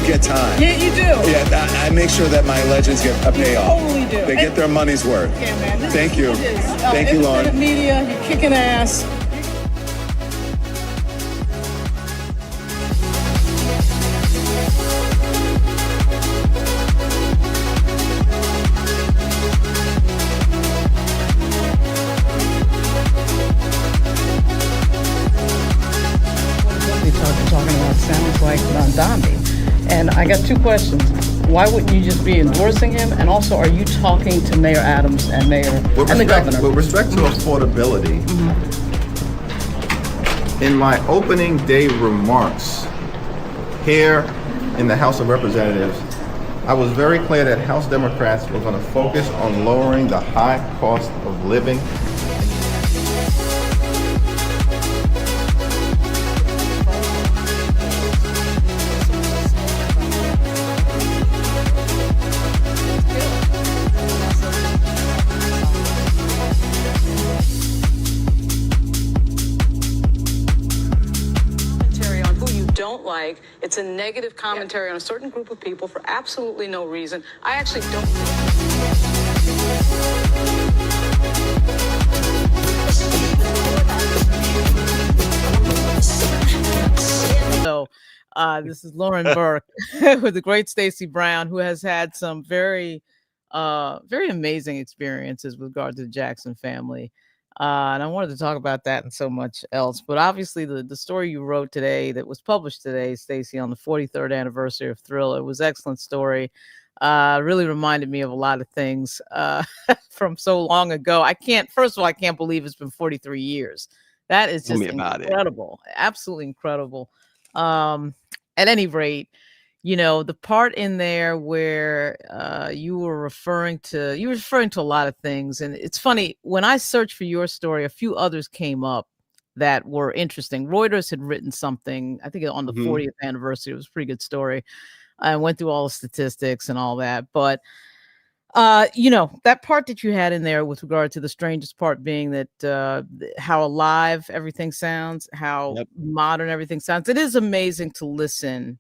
get time. Yeah, you do. Yeah, I make sure that my legends get a payoff. Totally do. They get their money's worth. Yeah, man. Thank you. Thank you, Lauren. Independent media, you're kicking ass. Talking about sounds like Mandambi. And I got two questions. Why wouldn't you just be endorsing him? And also, are you talking to Mayor Adams and the governor? With respect to affordability, in my opening day remarks here in the House of Representatives, I was very clear that House Democrats were going to focus on lowering the high cost of living. Like it's a negative commentary on a certain group of people for absolutely no reason. I actually don't think. So this is Lauren Burke with the great Stacy Brown, who has had some very amazing experiences with regard to the Jackson family. And I wanted to talk about that and so much else. But obviously, the story you wrote today that was published today, Stacy, on the 43rd anniversary of Thriller, was an excellent story. Really reminded me of a lot of things from so long ago. First of all, I can't believe it's been 43 years. That is just incredible. Absolutely incredible. At any rate, you know, the part in there where you were referring to a lot of things. And it's funny, when I searched for your story, a few others came up that were interesting. Reuters had written something, I think on the 40th anniversary. It was a pretty good story. I went through all the statistics and all that. But, you know, that part that you had in there with regard to the strangest part being that how alive everything sounds, how modern everything sounds. It is amazing to listen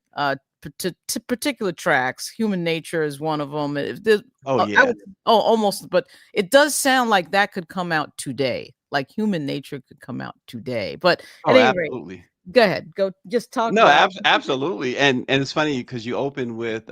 to particular tracks. Human Nature is one of them. Almost, but it does sound like that could come out today. Like Human Nature could come out today. But at any rate, go ahead. Go just talk. No, absolutely. And it's funny because you opened with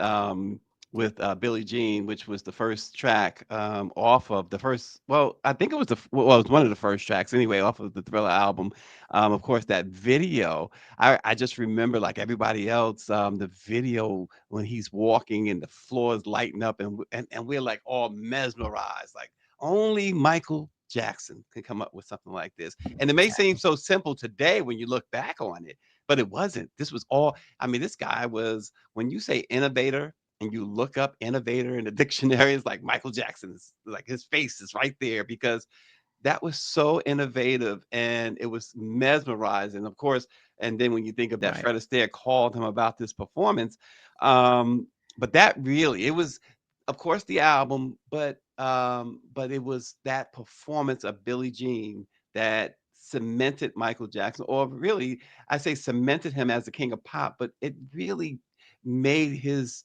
Billie Jean, which was the first track off of the first. Well, I think it was it was one of the first tracks anyway, off of the Thriller album. Of course, that video, I just remember, like everybody else, the video when he's walking and the floor is lighting up, and we're like all mesmerized, like only Michael Jackson can come up with something like this. And it may seem so simple today when you look back on it, but it wasn't. This was all. I mean, this guy was. When you say innovator, and you look up innovator in the dictionary, it's like Michael Jackson's, like his face is right there, because that was so innovative and it was mesmerizing, of course. And then when you think of that, Fred Astaire called him about this performance. But that really, it was, of course, the album, but it was that performance of Billie Jean that cemented Michael Jackson, or really, I say cemented him as the king of pop, but it really made his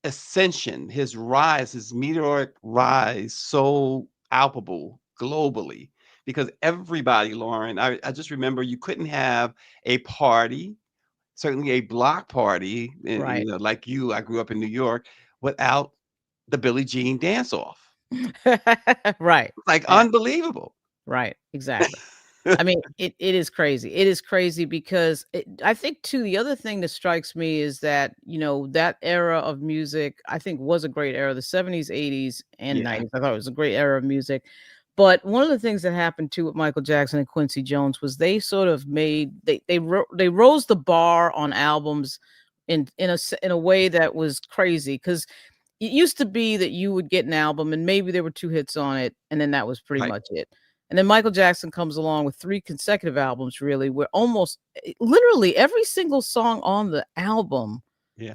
ascension, his rise, his meteoric rise so palpable globally, because everybody, Lauren, I just remember you couldn't have a party, certainly a block party, you know, like you, I grew up in New York, without the Billie Jean dance off. Like unbelievable. Right, exactly. I mean, it is crazy. It is crazy because I think, too, the other thing that strikes me is that, you know, that era of music, I think, was a great era, the 70s, 80s, and 90s. I thought it was a great era of music. But one of the things that happened, too, with Michael Jackson and Quincy Jones was they sort of made, they rose the bar on albums in a way that was crazy, because it used to be that you would get an album and maybe there were 2 hits on it, and then that was pretty much it. And then Michael Jackson comes along with 3 consecutive albums, really, where almost literally every single song on the album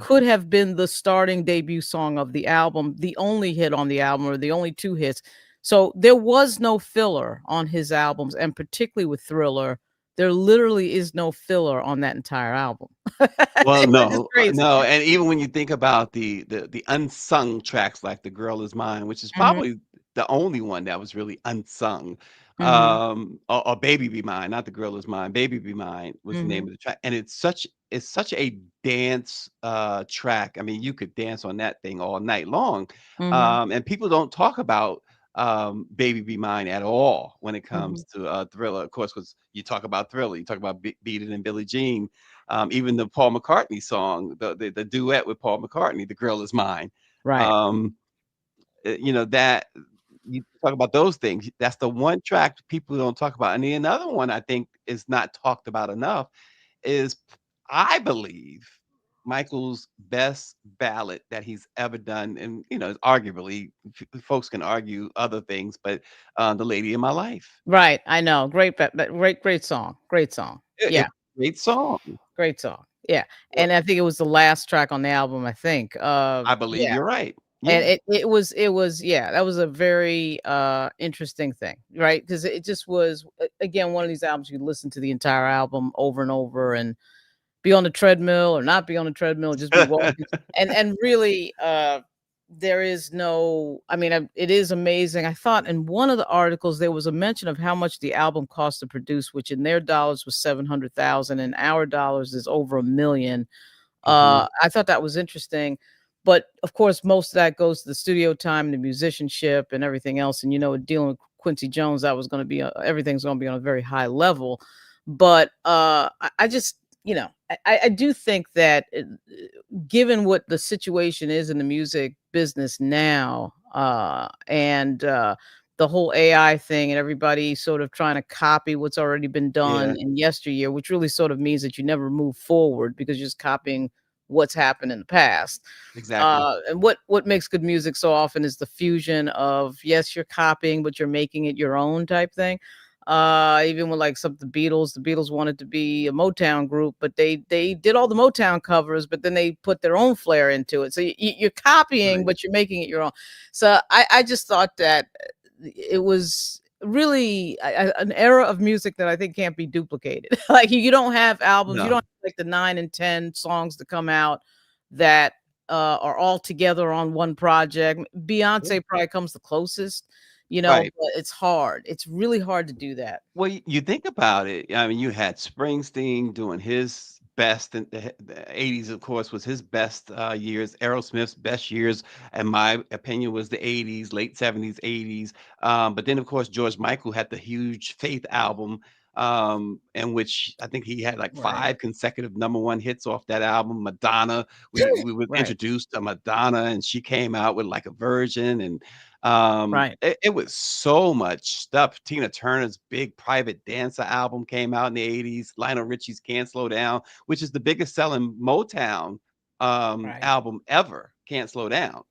could have been the starting debut song of the album, the only hit on the album, or the only 2 hits. So there was no filler on his albums, and particularly with Thriller, there literally is no filler on that entire album. Well, Which is no, crazy. no, and even when you think about the unsung tracks like "The Girl Is Mine," which is Mhm, probably the only one that was really unsung, mhm, or "Baby Be Mine," not "The Girl Is Mine," "Baby Be Mine" was the name mhm, of the track, and it's such a dance track. I mean, you could dance on that thing all night long, mhm, and people don't talk about "Baby Be Mine" at all when it mhm. comes to Thriller. Of course, because you talk about Thriller, you talk about Beat It and Billie Jean. Even the Paul McCartney song, the duet with Paul McCartney, "The Girl Is Mine." Right. Um, that you talk about those things. That's the one track people don't talk about. And the another one I think is not talked about enough is, I believe, Michael's best ballad that he's ever done. And arguably, folks can argue other things, but "The Lady in My Life." Right, I know. Great, great song. Great song. It's Yeah, a great song. great song. Yeah, Well, and I think it was the last track on the album, I think. I believe Yeah, you're right. and Yeah. it was yeah, that was a very interesting thing, right? Because it just was again one of these albums you listen to the entire album over and over and be on the treadmill or not be on the treadmill, just be walking. And really, there is no, I mean, it is amazing. I thought in one of the articles there was a mention of how much the album cost to produce, which in their dollars was 700,000, in our dollars is over 1 million. Mhm. I thought that was interesting. But of course, most of that goes to the studio time, the musicianship, and everything else. And dealing with Quincy Jones, that was going to be everything's going to be on a very high level. But I just, I do think that given what the situation is in the music business now, and the whole AI thing, and everybody sort of trying to copy what's already been Yeah, done in yesteryear, which really sort of means that you never move forward because you're just copying what's happened in the past. exactly. And what makes good music so often is the fusion of, yes, you're copying, but you're making it your own type thing. Even with like some of the Beatles wanted to be a Motown group, but they did all the Motown covers, but then they put their own flair into it. So you're copying, Right. but you're making it your own. So I just thought that it was really an era of music that I think can't be duplicated. Like you don't have albums, you don't No, have like the 9 and 10 songs to come out that are all together on one project. yeah, Beyonce probably comes the closest, right. but it's hard. It's really hard to do that. Well, you think about it, I mean, you had Springsteen doing his best in the '80s, of course, was his best, years. Aerosmith's best years, in my opinion, was the '80s, late '70s, '80s. But then, of course, George Michael had the huge Faith album, in which I think he had, like, Right. 5 consecutive #1 hits off that album. Madonna, we were Right. introduced to Madonna, and she came out with, like, a Virgin, and Right. it was so much stuff. Tina Turner's big Private Dancer album came out in the '80s. Lionel Richie's Can't Slow Down, which is the biggest selling Motown Right. album ever, Can't Slow Down,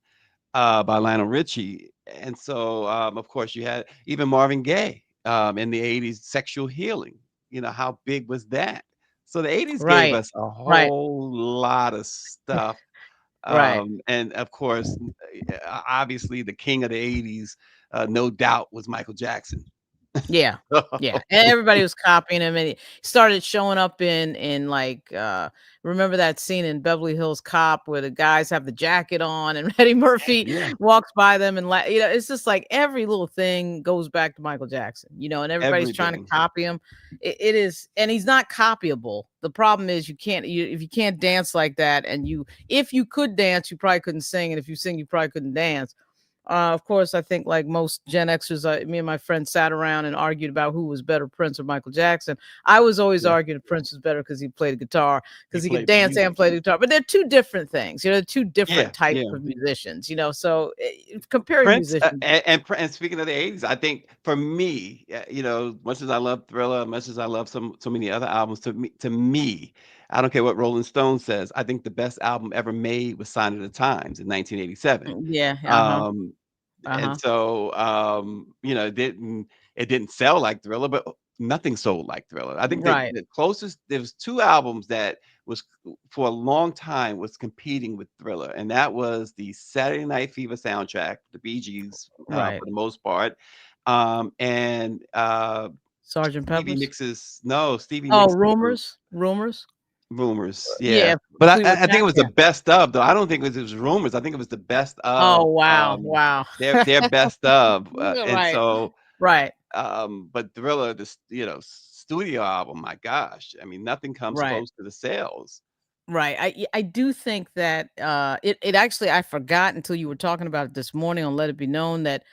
by Lionel Richie. And so, of course, you had even Marvin Gaye in the '80s, Sexual Healing. How big was that? So the '80s gave Right. us a Right. whole lot of stuff. Right. And of course, obviously, the king of the '80s, no doubt, was Michael Jackson. Yeah. Yeah, and everybody was copying him, and he started showing up in like, remember that scene in Beverly Hills Cop where the guys have the jacket on and Eddie Murphy Yeah, walks by them and it's just like every little thing goes back to Michael Jackson, and everybody's trying to everything. copy him. It is, and he's not copyable. The problem is if you can't dance like that, and if you could dance, you probably couldn't sing, and if you sing, you probably couldn't dance. Of course, I think like most Gen Xers, me and my friends sat around and argued about who was better, Prince or Michael Jackson. I was always Yeah, arguing Prince was better because he played the guitar, he because he could played the dance and music. play the guitar. But they're two different things. They're two different Yeah, types yeah. of musicians. So comparing Prince, musicians, and speaking of the '80s, I think for me, much as I love Thriller, much as I love so many other albums, to me, I don't care what Rolling Stone says. I think the best album ever made was "Sign of the Times" in 1987. yeah, uh-huh, Um, and uh-huh, so, it didn't sell like Thriller, but nothing sold like Thriller. I think that right, the closest there was 2 albums that was for a long time was competing with Thriller, and that was the Saturday Night Fever soundtrack, the Bee Gees, right. for the most part, and Sergeant Stevie Pepper's? mixes. No, Stevie Oh, mixes Rumors? Rumors. Yeah, Yeah, but Fleetwood I think Mac, it was the yeah. best of though. I don't think it was Rumors. I think it was the best Oh, of wow, wow. their best of, and Right, so right, but Thriller, this studio album. My gosh, I mean, nothing comes right. close to the sales. Right. I do think that it actually I forgot until you were talking about it this morning on Let It Be Known that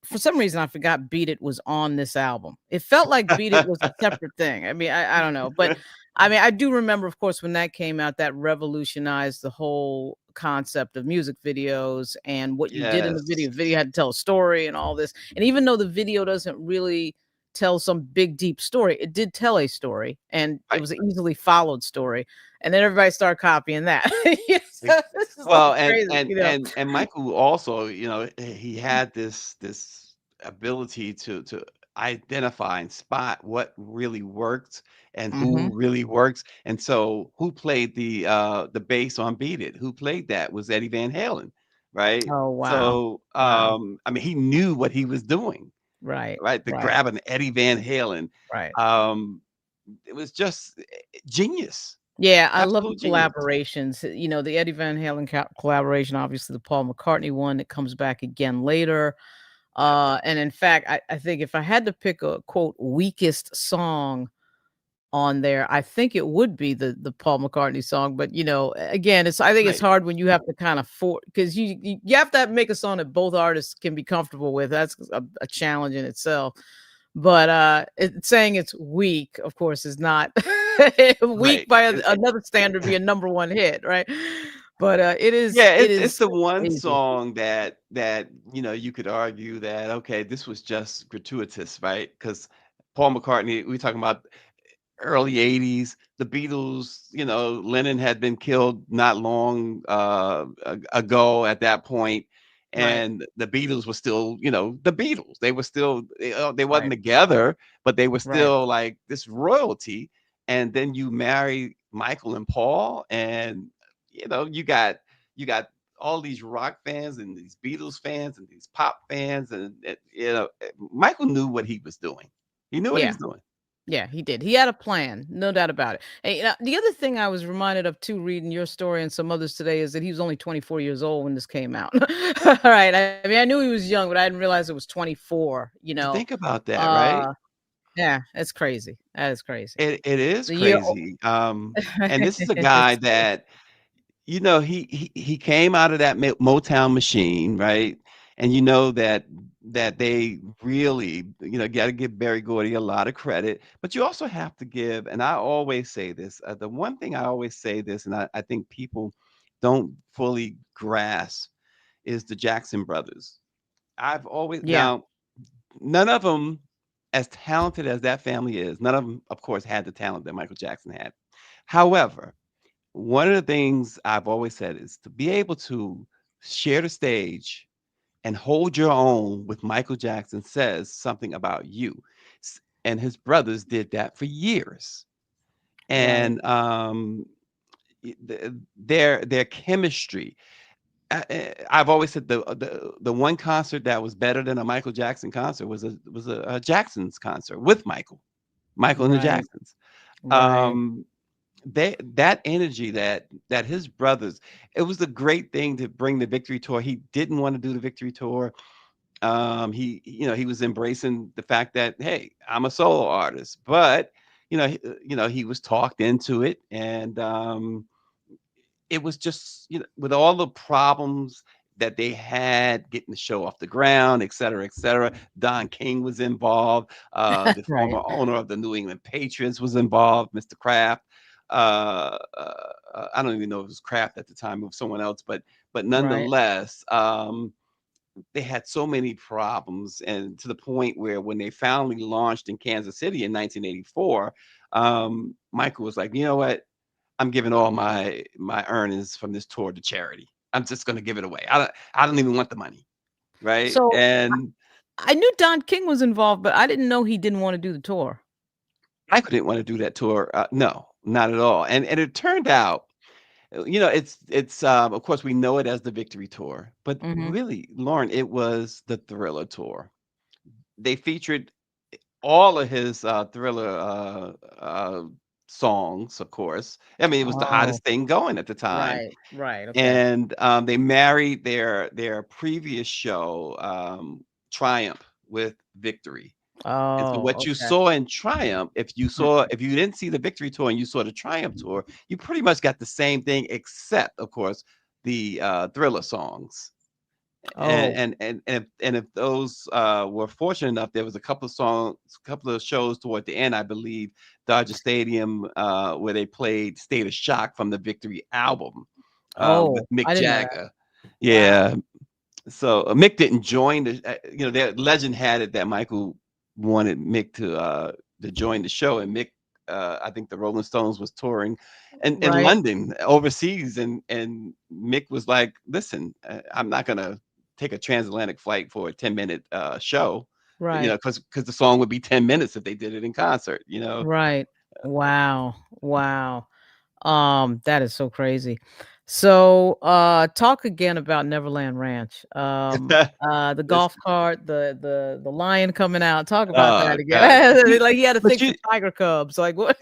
for some reason I forgot Beat It was on this album. It felt like Beat It was a separate thing. I mean, I don't know, but I mean, I do remember, of course, when that came out, that revolutionized the whole concept of music videos and what you did in the video. Yes, Video had to tell a story and all this. And even though the video doesn't really tell some big deep story, it did tell a story, and it right. was an easily followed story, and then everybody started copying that. Ex So this is Well, all crazy, you know? and Michael also, he had this ability to identify and spot what really worked and who Mhm. really works, and so who played the bass on Beat It? Who played that was Eddie Van Halen, right? Oh, wow. So, Wow. I mean, he knew what he was doing, Right, right? To right, grab an Eddie Van Halen, right. um, it was just genius, Yeah, I love the absolute genius. collaborations. The Eddie Van Halen collaboration, obviously the Paul McCartney one that comes back again later. Yes. And in fact, I think if I had to pick a quote weakest song on there, I think it would be the Paul McCartney song, but, again, I think it's Right, hard when you have to kind of 'cause you have to make a song that both artists can be comfortable with. That's a challenge in itself. But, saying it's weak, of course, is not weak right. by And another standard be a number 1 hit, right? But, yeah, it it's is the one crazy. song that you could argue that, okay, this was just gratuitous, right? Because Paul McCartney, we talking about early 80s, the Beatles, Lennon had been killed not long ago at that point, Right, and the Beatles were still, the Beatles. They were still they wasn't right, together, but they were right, still like this royalty. And then you marry Michael and Paul, and you got all these rock fans and these Beatles fans and these pop fans, and Michael knew what he was doing. He knew what he yeah. was doing. Yeah, he did. He had a plan, no doubt about it. And, the other thing I was reminded of too, reading your story and some others today, is that he was only 24 years old when this came out. All right. I mean, I knew he was young, but I didn't realize it was 24, you know. Think about that, right? Uh, yeah, it's crazy. That is crazy. It is The year crazy. And this is a guy it's crazy. that, he came out of that Motown machine, right? And you know that they really, got to give Berry Gordy a lot of credit, but you also have to give, and I always say this, the one thing I always say this, and I think people don't fully grasp is the Jackson brothers. I've always Yeah, now none of them, as talented as that family is, none of them, of course, had the talent that Michael Jackson had. However, one of the things I've always said is to be able to share the stage and hold your own with Michael Jackson says something about you. And his brothers did that for years. right, And their chemistry. I've always said the one concert that was better than a Michael Jackson concert was a Jackson's concert with Michael and the right, Jacksons. right, Um, that energy that his brothers, it was a great thing to bring the Victory Tour. He didn't want to do the Victory Tour. He was embracing the fact that, hey, I'm a solo artist, but he was talked into it, and it was just, with all the problems that they had getting the show off the ground, et cetera, et cetera. Don King was involved. The right, former owner of the New England Patriots was involved, Mr. Kraft. I don't even know if it was Kraft at the time, it was someone else, but right. nonetheless, they had so many problems, and to the point where when they finally launched in Kansas City in 1984, Michael was like, you know what? I'm giving all my earnings from this tour to charity. I'm just gonna give it away. I don't even want the money, right? So And I knew Don King was involved, but I didn't know he didn't want to do the tour. I couldn't want to do that tour. No, not at all. And it turned out, it's of course we know it as the Victory Tour, but Mhm. really, Lauren, it was the Thriller Tour. They featured all of his Thriller songs, of course. I mean, it was the Oh, hottest thing going at the time. right, right. Okay. And they married their previous show, Triumph, with Victory. And so Oh, what you okay. saw in Triumph, if you didn't see the Victory tour and you saw the Triumph tour, you pretty much got the same thing, except of course the Thriller songs. Oh, And if those were fortunate enough, there was a couple of songs, a couple of shows toward the end, I believe, Dodger Stadium, where they played State of Shock from the Victory album, with oh, Mick I didn't know that. Jagger. Wow. Yeah. So Mick didn't join the legend had it that Michael wanted Mick to join the show, and Mick, I think the Rolling Stones was touring in Right, London overseas, and Mick was like, "Listen, I'm not gonna take a transatlantic flight for a 10-minute show, right, because the song would be 10 minutes if they did it in concert, right. Wow, wow. That is so crazy. So, talk again about Neverland Ranch. The golf cart, the lion coming out. Talk about that Oh God, again. Like he had a but thing for you tiger cubs. Like what?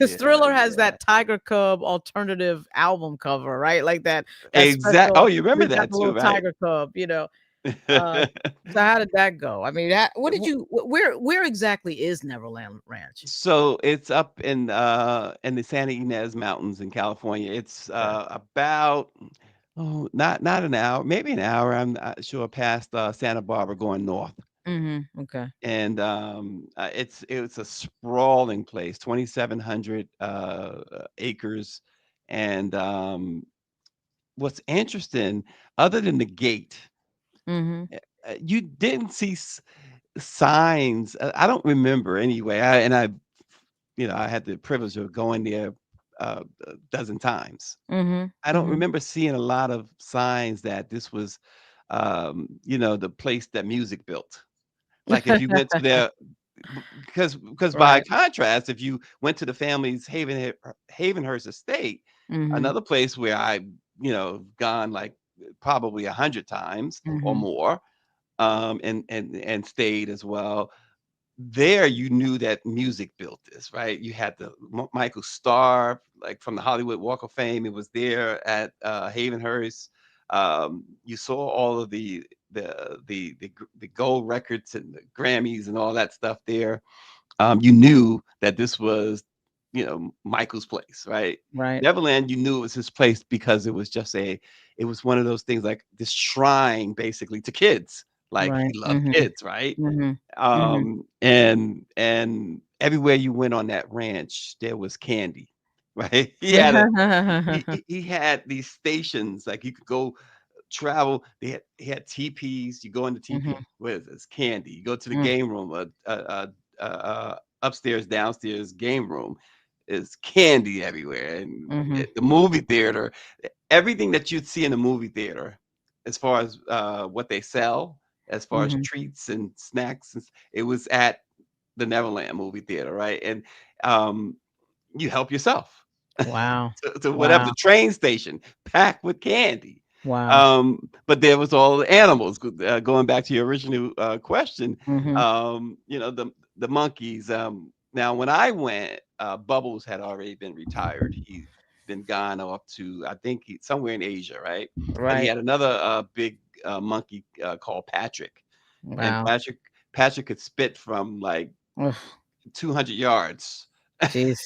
His yeah, Thriller has yeah. that tiger cub alternative album cover, right? Like that Oh, special. you remember He's got that the too, little right? tiger cub. Uh, so how did that go? I mean, what did W you? Where exactly is Neverland Ranch? So it's up in the Santa Ynez Mountains in California. It's Okay. about not an hour, maybe an hour. I'm not sure, past Santa Barbara going north. Okay. And it's a sprawling place, 2,700 acres. And what's interesting, other than the gate, Mhm. you didn't see signs. I don't remember anyway. I had the privilege of going there a dozen times. Mhm. I don't Mhm. remember seeing a lot of signs that this was, the place that music built. Like if you went to their, because by Right. contrast, if you went to the family's Havenhurst estate, Mhm. another place where I, gone like probably 100 times or Mhm. more, and stayed as well. There you knew that music built this, right? You had the Michael Starr, like from the Hollywood Walk of Fame. It was there at Havenhurst. You saw all of the gold records and the Grammys and all that stuff there. You knew that this was, Michael's place, right? Right. Neverland, you knew it was his place because it was one of those things, like this shrine basically to kids. Like he Right. loved Mhm. kids, right? Mhm. Mhm. And everywhere you went on that ranch, there was candy, right? He had these stations, like you could go travel. He had teepees. You go in the Mhm. teepee, what is this? Candy. You go to the Mm. game room, upstairs, downstairs game room, is candy everywhere. And Mhm. the movie theater, everything that you'd see in a movie theater, as far as what they sell, as far as Mhm. treats and snacks, it was at the Neverland movie theater, right? And um, you help yourself Wow. to whatever, Wow. the train station packed with candy. Wow. But there was all the animals. Going back to your original question, Mhm. the monkeys. Now, when I went, Bubbles had already been retired. He'd been gone off to, I think, somewhere in Asia, right? But he Right. had another big monkey called Patrick, and Wow. Patrick could spit from like Ugh. 200 yards. Jeez.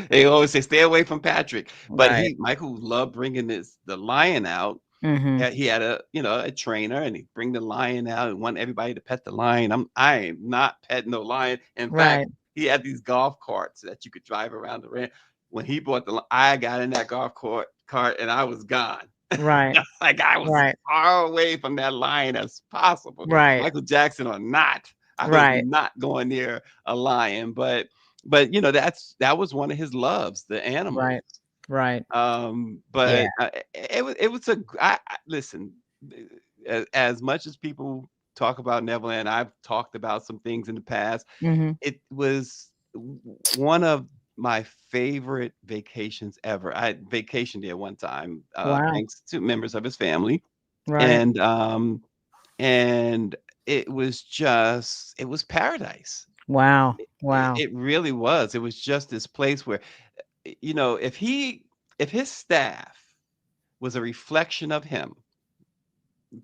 They always say, "Stay away from Patrick." But Right. Michael loved bringing the lion out. Mhm. He had a trainer, and he'd bring the lion out and want everybody to pet the lion. I am not petting no lion. In fact, Right. he had these golf carts that you could drive around the ranch. When he bought I got in that cart and I was gone. Right. Like I was as Right. far away from that lion as possible. Right. Michael Jackson or not, I was Right. not going near a lion. But that was one of his loves, the animals. Right. Right. Yeah. But it was listen, as much as people talk about Neverland, I've talked about some things in the past. Mhm. It was one of my favorite vacations ever. I vacationed there one time, Wow. thanks to members of his family, Right. and it was paradise. Wow. It, Wow. it really was. It was just this place where, if his staff was a reflection of him,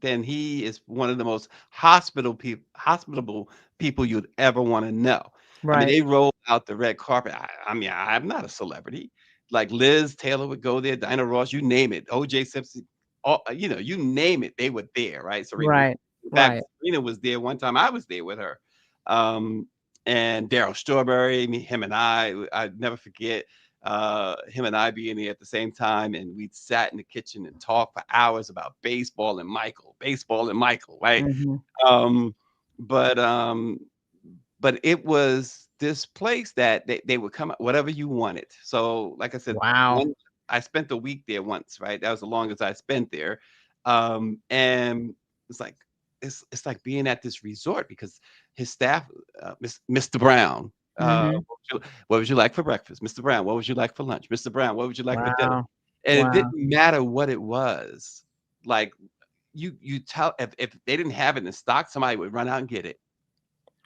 then he is one of the most hospitable people you'd ever want to know. I mean, Right. they roll out the red carpet. I mean, I'm not a celebrity. Like Liz Taylor would go there, Dinah Ross, you name it, OJ Simpson, you name it, they were there, right? Serena, Right. in fact, Right. Serena was there one time. I was there with her, um, and Daryl Strawberry, him and I never forget him and I being there at the same time, and we'd sat in the kitchen and talked for hours about baseball and Michael, right? Hmm. Um, but um, but it was this place that they would come up whatever you wanted. So, like I said, Wow. I spent a week there once, right? That was the longest I spent there. And it's like it's like being at this resort because his staff, Mr. Brown, Hmm. what would you like for breakfast? Mr. Brown, what would you like for lunch? Mr. Brown, what would you like for dinner? Wow. And it Wow. didn't matter what it was. Like you tell if they didn't have it in stock, somebody would run out and get it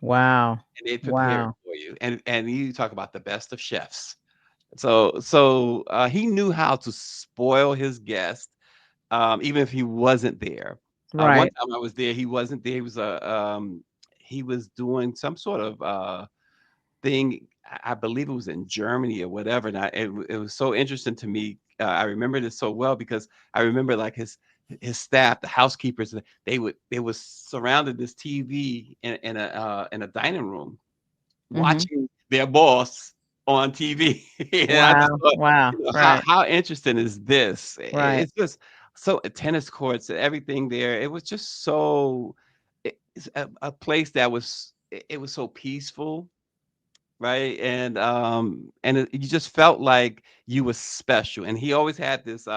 Wow. and they'd prepare it Wow. for you. And you talk about the best of chefs. So he knew how to spoil his guest, even if he wasn't there. One Right. time I was there, he wasn't there. He was doing some sort of thing. I believe it was in Germany or whatever. And it was so interesting to me. I remember this so well because I remember like his staff, the housekeepers, they was surrounded this TV in a dining room Hmm. watching their boss on TV. And I just Wow. thought, Wow. how Right. how interesting is this? Right. It's just so tennis courts and everything there. It was just so it's a place that it was so peaceful, right? And you just felt like you were special. And he always had this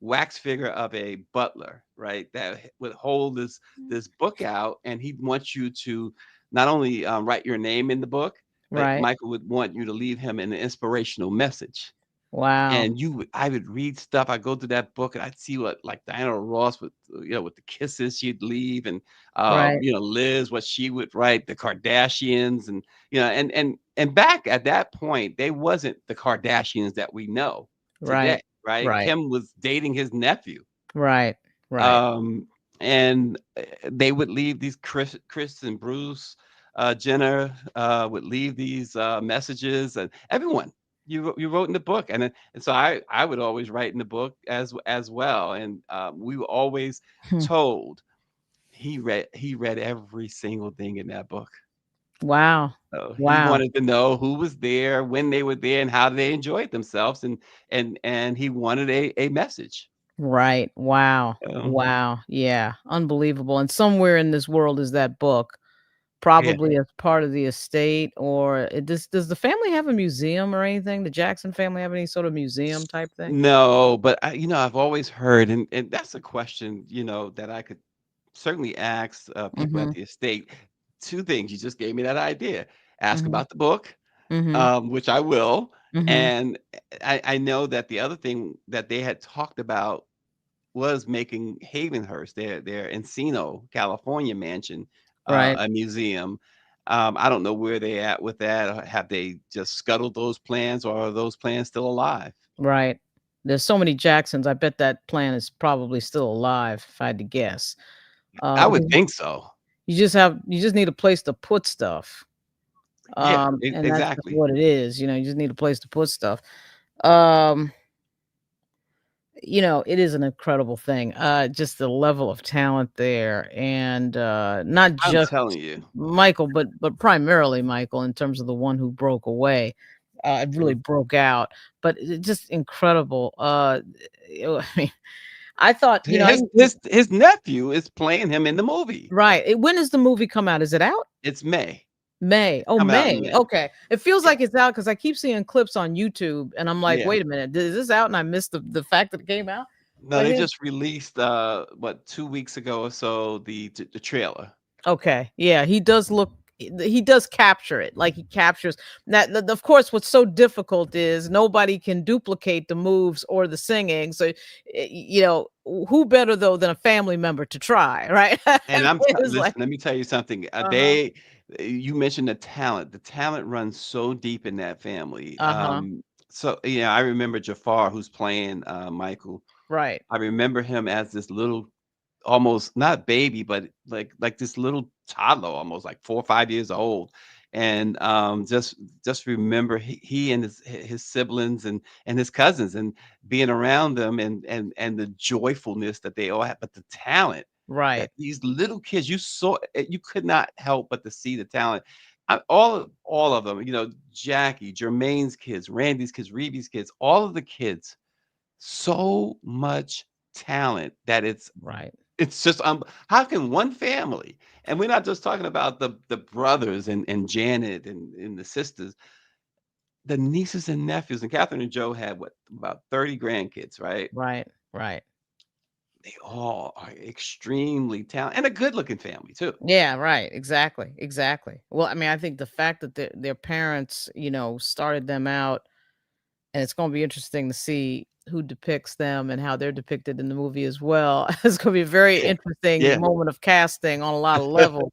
wax figure of a butler, right? That would hold this book out, and he'd want you to not only write your name in the book, but Right. Michael would want you to leave him an inspirational message. Wow. And I would read stuff. I go through that book and I'd see what like Diana Ross with with the kisses she'd leave, and Right. Liz what she would write, the Kardashians, and and back at that point they wasn't the Kardashians that we know today, Right. right? Right. Kim was dating his nephew, Right. Right. um, and they would leave these Chris and Bruce Jenner would leave these messages, and everyone you wrote in the book, and so I would always write in the book as well, and we were always Hmm. told he read every single thing in that book. Wow. So he Wow. wanted to know who was there, when they were there, and how they enjoyed themselves, and he wanted a message. Right. Wow. Um, Wow. Yeah. Unbelievable. And somewhere in this world is that book, yeah. probably as part of the estate, or does the family have a museum or anything? The Jackson family have any sort of museum type thing? No, but I've always heard, and that's a question, that I could certainly ask people at Mhm. the estate. Two things. You just gave me that idea. Ask Mhm. about the book, Mhm. which I will. Mhm. And I know that the other thing that they had talked about was making Havenhurst, their Encino, California mansion, Right. a museum. I don't know where they at with that. Or have they just scuttled those plans, or are those plans still alive? Right. There's so many Jacksons. I bet that plan is probably still alive if I had to guess. I would Because think so. you just need a place to put stuff. Yeah, And that's just exactly. what it is, you just need a place to put stuff. Um, it is an incredible thing. Just the level of talent there, and not I'm just telling you. Michael, but primarily Michael in terms of the one who broke away. It really Mhm. broke out, but just incredible. I mean, I thought, His nephew is playing him in the movie. right. When is the movie come out? Is it out? It's May. May. Oh, Coming out in May. May. Okay. It feels Yeah. like it's out because I keep seeing clips on YouTube, and I'm like, Yeah. wait a minute, is this out? And I missed the fact that it came out. No, But they his just released, 2 weeks ago or so, the trailer. Okay. Yeah, he does look he does capture it. Like he captures that. Of course, what's so difficult is nobody can duplicate the moves or the singing. So, who better though than a family member to try, right? And It's listen, like, let me tell you something. uh-huh, You mentioned the talent. The talent runs so deep in that family. uh-huh, So yeah, I remember Jafar, who's playing Michael. right, I remember him as this little, almost not baby, but like this little toddler, almost like 4 or 5 years old. And just remember he and his siblings and his cousins and being around them and the joyfulness that they all have, but the talent that right, these little kids, you saw you could not help but to see the talent. All of them, Jackie, Jermaine's kids, Randy's kids, Reevy's kids, all of the kids, so much talent that right, it's just how can one family, and we're not just talking about the brothers and Janet and the sisters, the nieces and nephews, and Catherine and Joe had what, about 30 grandkids, right? right, right. They all are extremely talented and a good looking family too. Yeah, right. Exactly. Exactly. Well, I mean, I think the fact that their parents, started them out, and it's going to be interesting to see who depicts them and how they're depicted in the movie as well. It's going to be a very Yeah. interesting Yeah. moment of casting on a lot of levels.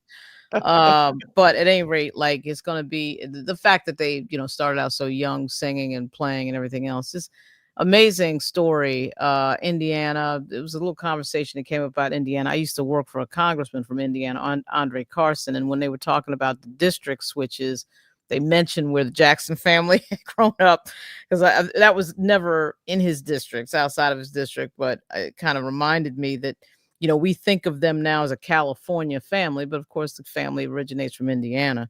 But at any rate, like it's going to be the fact that they, started out so young, singing and playing and everything else. Just amazing story. Indiana. It was a little conversation that came up about Indiana. I used to work for a congressman from Indiana, Andre Carson, and when they were talking about the district switches, they mentioned where the Jackson family had grown up, because that was never in his districts, outside of his district. But it kind of reminded me that, we think of them now as a California family, but of course the family originates from Indiana.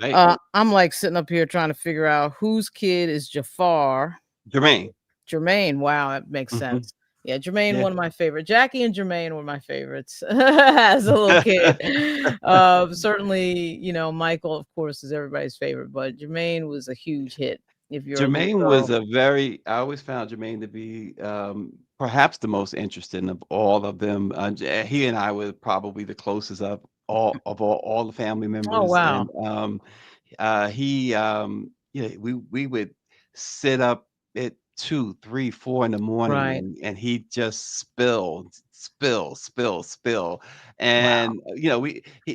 Right. I'm like sitting up here trying to figure out whose kid is Jafar. Jermaine. Jermaine. Wow, that makes Hmm. sense. Yeah, Jermaine, Yeah. one of my favorite. Jackie and Jermaine were my favorites as a little kid. Certainly, Michael, of course, is everybody's favorite, but Jermaine was a huge hit if you're a little Jermaine was girl. I always found Jermaine to be perhaps the most interesting of all of them. He and I were probably the closest of all the family Oh, members. wow. And he, we would sit up at 2, 3, 4 in the morning, Right. and he just spill. Wow. And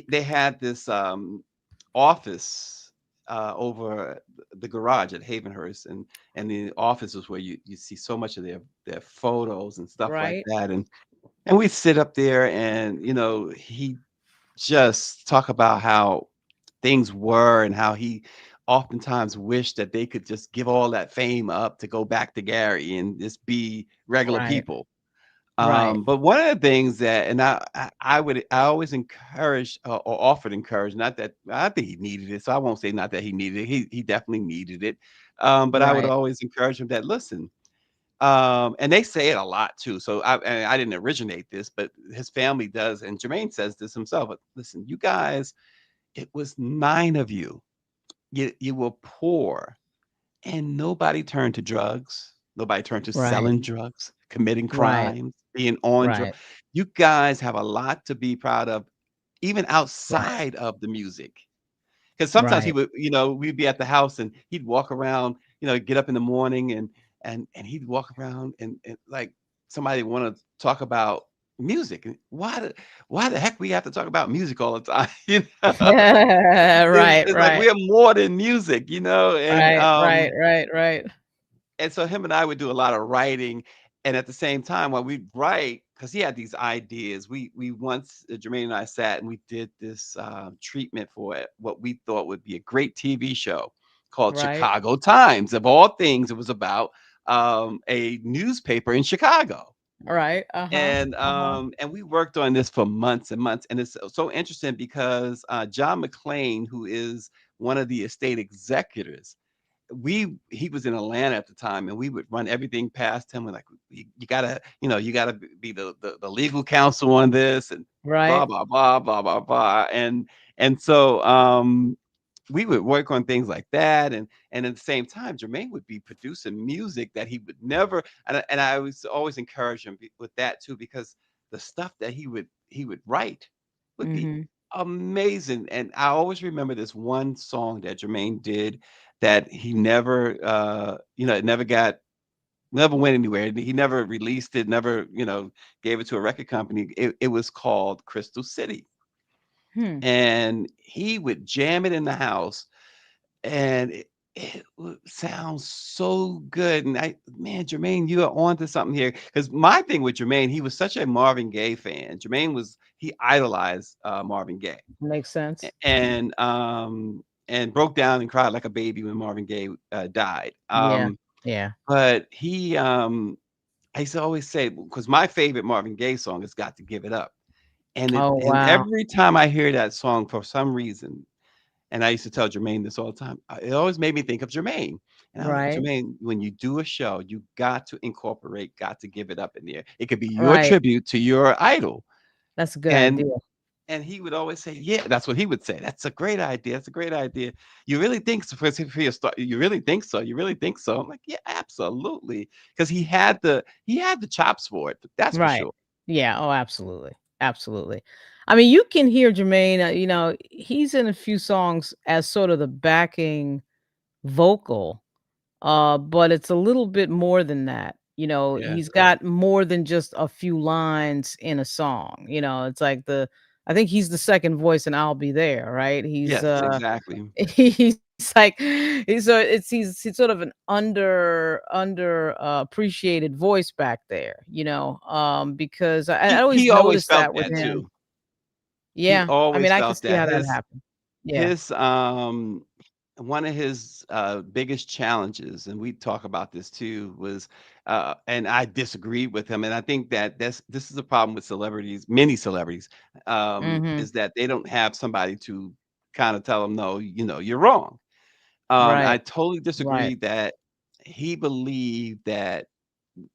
they had this office over the garage at Havenhurst, and the office is where you see so much of their photos and stuff like Right. that. And we sit up there, and he just talk about how things were and how he oftentimes wished that they could just give all that fame up to go back to Gary and just be regular Right. people. Right. But one of the things that, and I always encourage, or offered encourage, not that I think he needed it, so I won't say not that he needed it. He definitely needed it. But I would Right. always encourage him that, listen, and they say it a lot too. So and I didn't originate this, but his family does, and Jermaine says this himself. But listen, you guys, it was 9 of you. You were poor, and nobody turned to drugs. Nobody turned to Right. selling drugs, committing Right. crimes, being on drugs. Right. You guys have a lot to be proud of, even Right. outside of the music. Because sometimes he Right. would, we'd be at the house and he'd walk around, get up in the morning and he'd walk around and like somebody want to talk about music. And why the heck we have to talk about music all the time? It's, Right. it's like Right. we're more than music. And Right. Right. Right. Right. and so him and I would do a lot of writing, and at the same time, while we'd write, because he had these ideas, we once Jermaine and I sat and we did this treatment for it, what we thought would be a great TV show called Right. Chicago Times. Of all things, it was about a newspaper in Chicago. Right. Uh-huh. Uh-huh. And we worked on this for months and months, and it's so interesting because John McClain, who is one of the estate executors, he was in Atlanta at the time, and we would run everything past him. We're like, you gotta, you gotta be the legal counsel on this, and blah Right. blah blah blah blah blah. And so we would work on things like that, and at the same time, Jermaine would be producing music that he would never. And I was always encourage him with that too, because the stuff that he would write would be Mhm. amazing. And I always remember this one song that Jermaine did that he never, it never went anywhere. He never released it, never, gave it to a record company. It was called Crystal City. Hmm. And he would jam it in the house, and it would sound so good. And man, Jermaine, you are onto something here. Because my thing with Jermaine, he was such a Marvin Gaye fan. He idolized Marvin Gaye, Makes sense. and broke down and cried like a baby when Marvin Gaye died. Yeah. Yeah. But I used to always say, because my favorite Marvin Gaye song has got to give it up. Oh, And wow. every time I hear that song for some reason, and I used to tell Jermaine this all the time, it always made me think of Jermaine. And I was like, Right. Jermaine, when you do a show, you got to give it up in there. It could be your Right. tribute to your idol. That's a good And idea. and he would always say, yeah, that's what he would say. That's a great idea. That's a great idea. You really think so for your start? You really think so? You really think so? I'm like, yeah, absolutely. Because he had the chops for it. That's for Right. sure. Yeah. Oh, absolutely. Absolutely. I mean, you can hear Jermaine, he's in a few songs as sort of the backing vocal, but it's a little bit more than that. Yeah. He's got more than just a few lines in a song. It's like I think he's the second voice and I'll Be There, right? Yes, exactly. He's like he's sort of an appreciated voice back there, because I always He always noticed felt that with that him. too. He Yeah, I always mean, I can felt see that how that happened. Yeah. his one of his biggest challenges, and we talk about this too, was and I disagreed with him, and I think that this is a problem with celebrities, many celebrities, Mhm. is that they don't have somebody to kind of tell them, no, you're wrong. I Right. totally Right. disagree that he believed that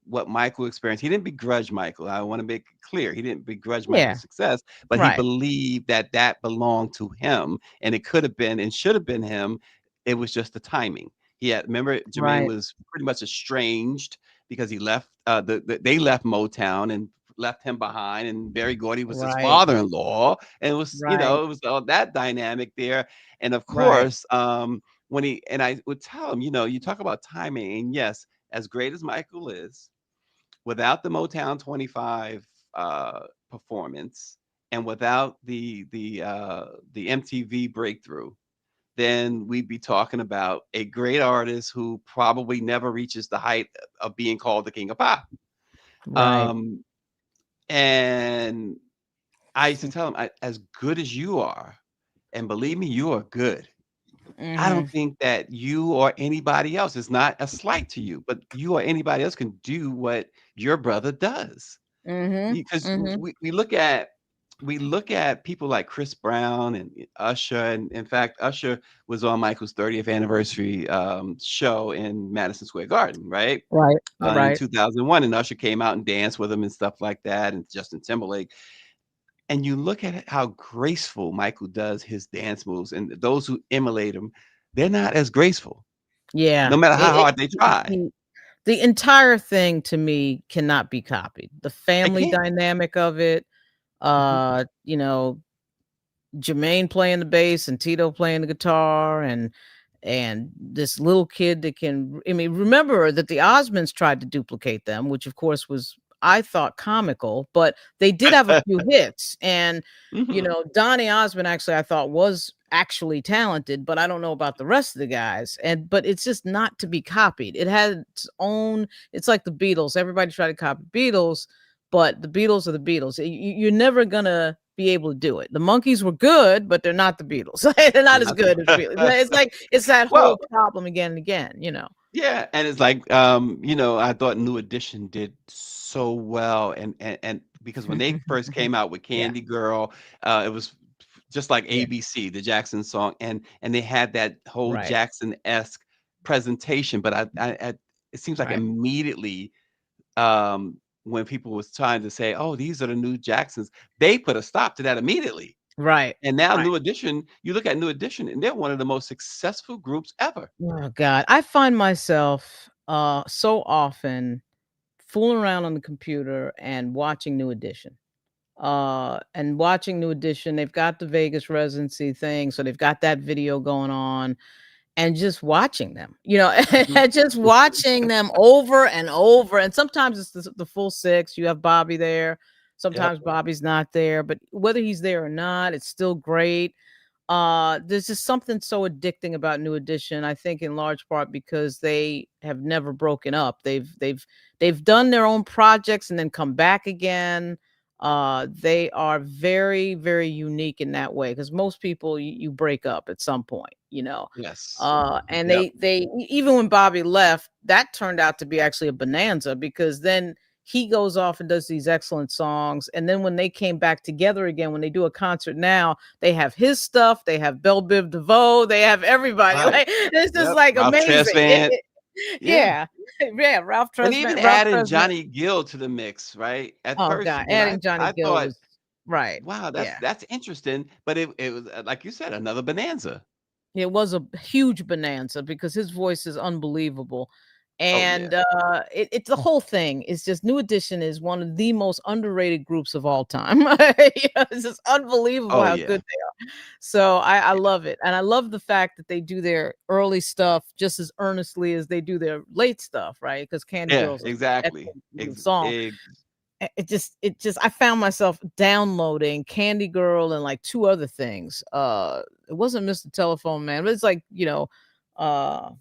what Michael experienced, he didn't begrudge Michael. I want to make it clear. He didn't begrudge Yeah. Michael's success, but he Right. believed that that belonged to him and it could have been and should have been him. It was just the timing. Remember, Jermaine Right. was pretty much estranged because he left, they left Motown and left him behind. And Barry Gordy was his Right. father-in-law. And Right. it was all that dynamic there. And of Right. course, and I would tell him, you talk about timing. And yes, as great as Michael is, without the Motown 25 performance and without the MTV breakthrough, then we'd be talking about a great artist who probably never reaches the height of being called the king of pop. Right. Um, and I used to tell him, as good as you are, and believe me, you are good. I don't Mhm. think that you or anybody else is not a slight to you, but you or anybody else can do what your brother does. Mhm. Because Mhm. we look at people like Chris Brown and Usher, and in fact, Usher was on Michael's 30th anniversary show in Madison Square Garden, right? Right. In Right. 2001, and Usher came out and danced with him and stuff like that, and Justin Timberlake. And you look at how graceful Michael does his dance moves, and those who emulate him, they're not as graceful, Yeah. no matter how hard they try. The entire thing to me cannot be copied. The They family can't. dynamic of it, Mhm. uh, you know, Jermaine playing the bass and Tito playing the guitar and this little kid that can, I mean, remember that the Osmonds tried to duplicate them, which of course was, I thought, comical, but they did have a few hits. And Mhm. Donny Osmond actually I thought was actually talented, but I don't know about the rest of the guys. But it's just not to be copied. It had its own, it's like the Beatles. Everybody tried to copy Beatles, but the Beatles are the Beatles. You're never gonna be able to do it. The Monkees were good, but they're not the Beatles. They're not as Not good as the Beatles. It's like it's that well, whole problem again and again. yeah, and it's like, I thought New Edition did so well, and because when they first came out with Yeah, Candy Girl, it was just like yeah, ABC, the Jackson song, and they had that whole right, Jackson-esque presentation, but it seems like right, immediately, when people was trying to say, "Oh, these are the new Jacksons," they put a stop to that immediately. right, And now right. New Edition, you look at New Edition, and they're one of the most successful groups ever. Oh God, I find myself so often fooling around on the computer and watching New Edition. And watching New Edition, they've got the Vegas residency thing, so they've got that video going on, and just watching them, Mhm. and just watching them over and over. And sometimes it's the full six. You have Bobby there. Yep. Sometimes Bobby's not there, but whether he's there or not, it's still great. There's just something so addicting about New Edition, I think in large part because they have never broken up. They've done their own projects and then come back again. They are very, very unique in that way because most people you break up at some point. Yes. And Yep. even when Bobby left, that turned out to be actually a bonanza because then he goes off and does these excellent songs. And then when they came back together again, when they do a concert now, they have his stuff, they have Belle Biv DeVoe, they have everybody. Right. Like it's just Yep. like Ralph amazing. Tresvant. Yeah. Yeah, yeah. And even Ralph adding Tresvant. Johnny Gill to the mix, right? At Oh first, God, when adding Johnny I Gill thought, was right. wow, Yeah. that's interesting, but it was like you said, another bonanza. It was a huge bonanza because his voice is unbelievable. Oh yeah. And it's the whole thing. It's just New Edition is one of the most underrated groups of all time. It's just unbelievable Oh how yeah. good they are. So I love it. And I love the fact that they do their early stuff just as earnestly as they do their late stuff, right? Because Candy Yeah, Girl's an exactly. excellent song. Ex It just I found myself downloading Candy Girl and like two other things. It wasn't Mr. Telephone Man, but it's like,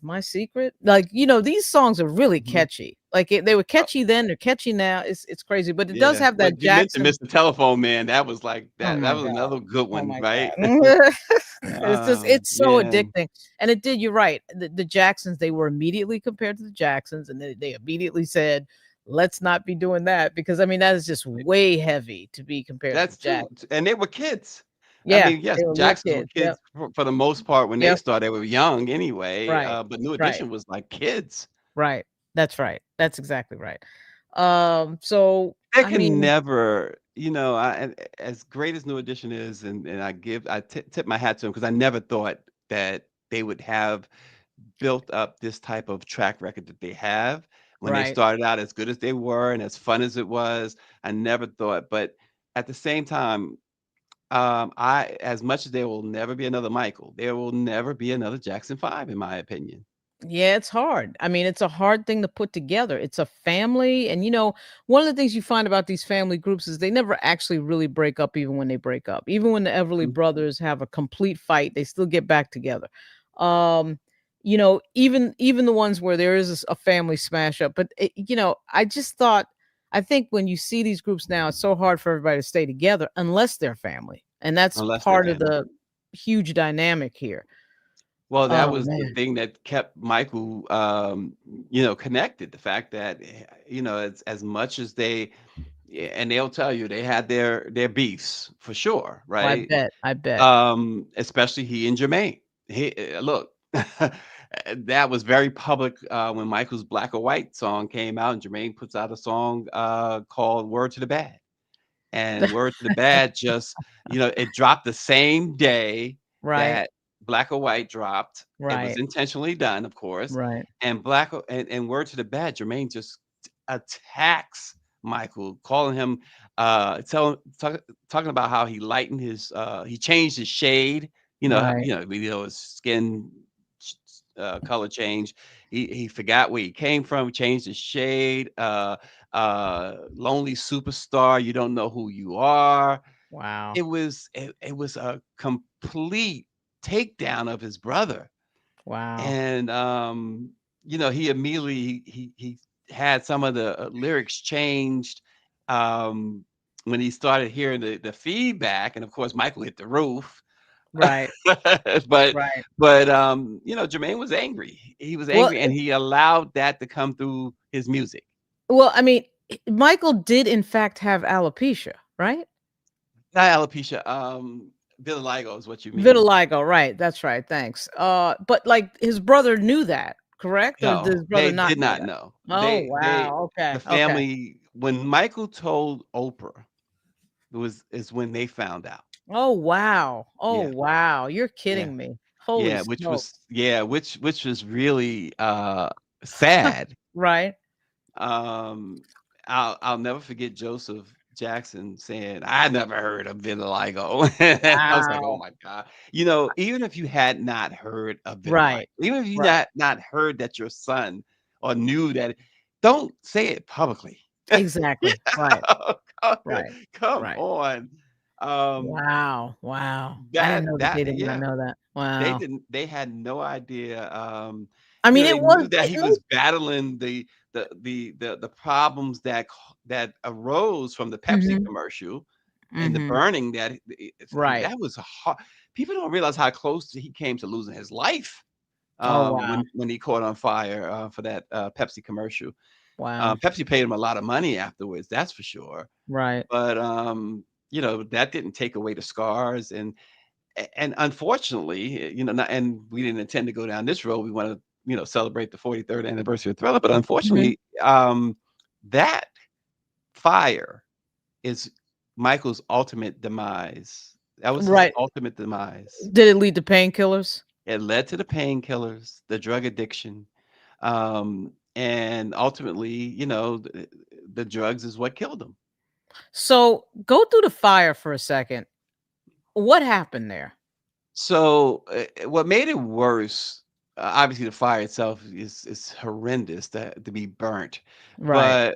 My Secret. Like, these songs are really Mhm. catchy. Like they were catchy then, they're catchy now. It's crazy, but it does Yeah, have but that you mentioned Jackson. Mr. Telephone Man, that was like Oh that my was god. another good Oh one, my right? god. It's so Man. addicting. And it did, you're right. The Jacksons, they were immediately compared to the Jacksons, and they immediately said, let's not be doing that because I mean that is just way heavy to be compared to the That's true, Jacksons. and they were kids. I Yeah, mean, yes, they the were little Jacksons were kids. Yep. kids for the most part when they Yep. started, they were young anyway, Right. but New Right. Edition was like kids. Right. That's right. That's exactly right. So They I can mean, never, and as great as New Edition is, and I tip my hat to them because I never thought that they would have built up this type of track record that they have when they right. started out as good as they were and as fun as it was. I never thought, but at the same time, I as much as there will never be another Michael, there will never be another Jackson 5, in my opinion. Yeah, it's hard. I mean, it's a hard thing to put together. It's a family. And, one of the things you find about these family groups is they never actually really break up, even when they break up. Even when the Everly Mhm. brothers have a complete fight, they still get back together. Um, even the ones where there is a family smash up. But, I think when you see these groups now, it's so hard for everybody to stay together unless they're family. And that's Unless they're part of family. the huge dynamic here. Well, that Oh, was the man. thing that kept Michael, connected. The fact that, as much as they, yeah, and they'll tell you they had their beefs for sure, Oh, I right? bet. I bet. Especially he and Jermaine. Look, that was very public when Michael's Black or White song came out, and Jermaine puts out a song called Word to the Bad. And Word to the Bad just, it dropped the same day Right. that Black or White dropped. It was Right. intentionally done, of course. Right. And and Word to the Bad, Jermaine just attacks Michael, calling him talking about how he lightened his he changed his shade, Right. his skin color change. He forgot where he came from, changed his shade, lonely superstar, you don't know who you are. Wow. It was a complete takedown of his brother. Wow. And he immediately he had some of the lyrics changed um when he started hearing the feedback, and of course Michael hit the roof. Right. but Right. Jermaine was angry. He was Well, angry, and he allowed that to come through his music. I mean, Michael did in fact have alopecia, right? Not alopecia, vitiligo is what you mean. Vitiligo, right? That's right. Thanks. But like his brother knew that, correct? Or did No, his brother they not did know not that? know. Oh, They wow. the Okay. Okay. family, when Michael told Oprah, is when they found out. Oh, wow. Oh, Yeah, wow. You're yeah, kidding me. Holy yeah, which smoke. was yeah, which was really sad. Right. Um, I'll never forget Joseph Jackson saying, "I never heard of vitiligo." And I was like, "Oh Wow. my God." You know, even if you had not heard of vitiligo, Right. even if you Right. not heard that your son or knew that, don't say it publicly. Exactly. Right. Come Right. come Right. on. Um, Wow. Wow. I didn't that know that that they did not yeah, know that. Wow. they had no idea. I You mean, know, it they was knew that it he made was battling the problems that arose from the Pepsi Mhm. commercial and the Mhm. burning I mean, Right. that was a hard. People don't realize how close he came to losing his life Oh, wow. when he caught on fire for that Pepsi commercial. Wow. Pepsi paid him a lot of money afterwards, that's for sure. Right. But you know, that didn't take away the scars and unfortunately, you know, not, and we didn't intend to go down this road. We want to, you know, celebrate the 43rd anniversary of Thriller, but Mhm. unfortunately, that fire is Michael's ultimate demise. That was his Right. ultimate demise. Did it lead to painkillers? It led to the painkillers, the drug addiction, and ultimately, you know, the drugs is what killed him. So, go through the fire for a second. What happened there? So, what made it worse, obviously, the fire itself is horrendous to be burnt, Right.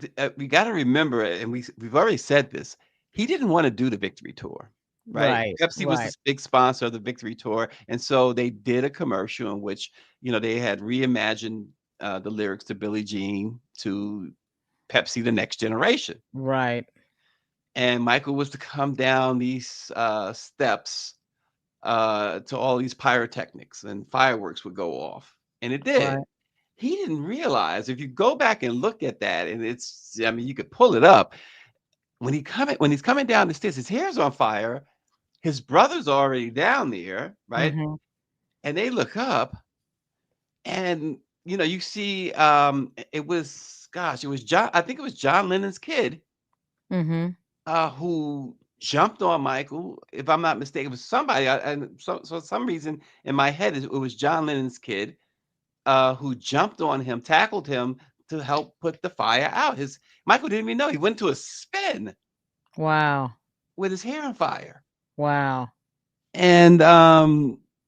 but we got to remember, and we've already said this. He didn't want to do the Victory Tour, right? Right. Pepsi was Right. this big sponsor of the Victory Tour, and so they did a commercial in which you know they had reimagined the lyrics to Billie Jean to Pepsi: The Next Generation, Right. and Michael was to come down these steps to all these pyrotechnics and fireworks would go off. And it did. Right. He didn't realize if you go back and look at that, and it's I mean, you could pull it up. When he's coming down the stairs, his hair's on fire. His brother's already down there, right? Mhm. And they look up and you know, you see it was gosh, it was John, I think it was John Lennon's kid Mhm. who jumped on Michael, if I'm not mistaken, it was somebody, and so some reason in my head it was John Lennon's kid who jumped on him, tackled him to help put the fire out. His Michael didn't even know he went to a spin Wow. with his hair on fire, Wow. and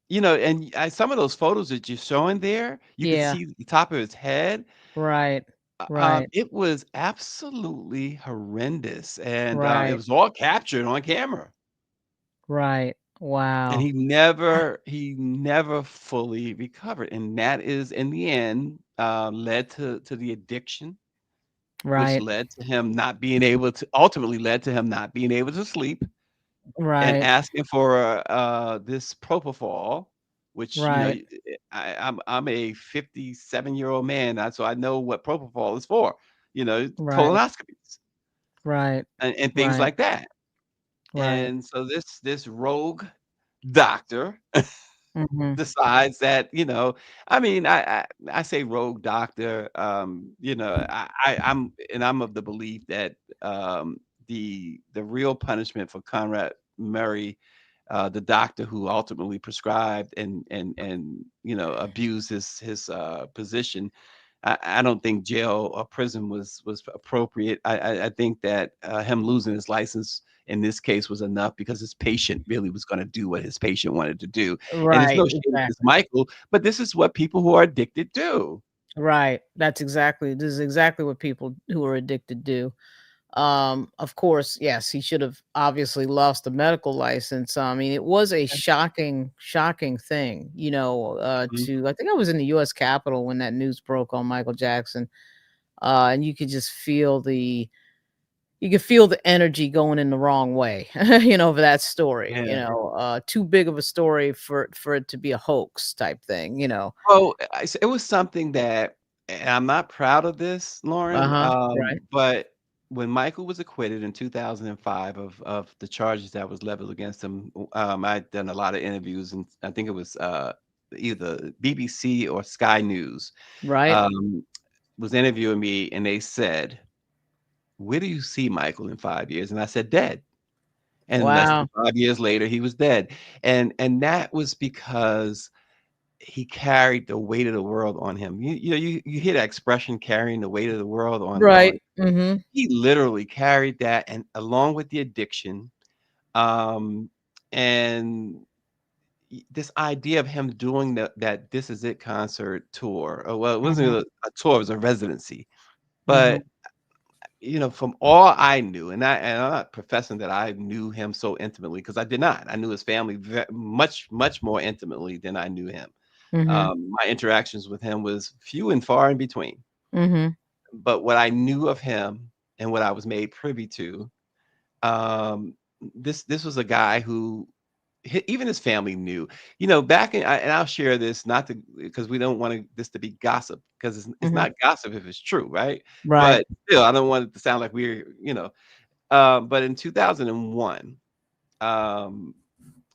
you know, and some of those photos that you're showing there, you could Yeah. see the top of his head. Right. Right. It was absolutely horrendous, and it Right. was all captured on camera. Right. And Wow. he never fully recovered, and that is in the end, led to the addiction, which Right. led to him not being able to ultimately led to him not being able to sleep and Right. asking for, this propofol, which, you know, Right. I'm a 57-year-old man, so I know what propofol is for, you know, Right. colonoscopies Right. and things Right. like that. Right. And so this rogue doctor Mhm. decides that, you know, I mean, I say rogue doctor, you know, I'm of the belief that the real punishment for Conrad Murray, the doctor who ultimately prescribed and you know abused his position. I don't think jail or prison was appropriate. I think that him losing his license in this case was enough because his patient really was going to do what his patient wanted to do. And it's Right. no shame against Exactly. Michael, but this is what people who are addicted do. Right. This is exactly what people who are addicted do. Of course, yes, he should have obviously lost the medical license. I mean, it was a shocking thing, Mhm. I think I was in the US Capitol when that news broke on Michael Jackson. And you could just feel the energy going in the wrong way, for that story, Yeah. too big of a story for it to be a hoax type thing. Well, it was something that and I'm not proud of this, Lauren, Uh-huh. Right. but when Michael was acquitted in 2005 of the charges that was leveled against him, I'd done a lot of interviews, and I think it was either BBC or Sky News Right. um, was interviewing me, and they said, "Where do you see Michael in 5 years?" And I said, "Dead." And less than Wow. 5 years later, he was dead, and that was because he carried the weight of the world on him. You hear that expression, carrying the weight of the world on. Right. Mhm. He literally carried that, and along with the addiction, um, and this idea of him doing that This Is It concert tour. Well, it wasn't Mhm. a tour; it was a residency. Mhm. But from all I knew, and I'm not professing that I knew him so intimately because I did not. I knew his family much, much more intimately than I knew him. Mhm. My interactions with him was few and far in between. Mhm. But what I knew of him and what I was made privy to, um, this was a guy who even his family knew. Back and I'll share this, not to because we don't want this to be gossip, because it's Mhm. not gossip if it's true, right? Right. But still, I don't want it to sound like we're. But in 2001, um,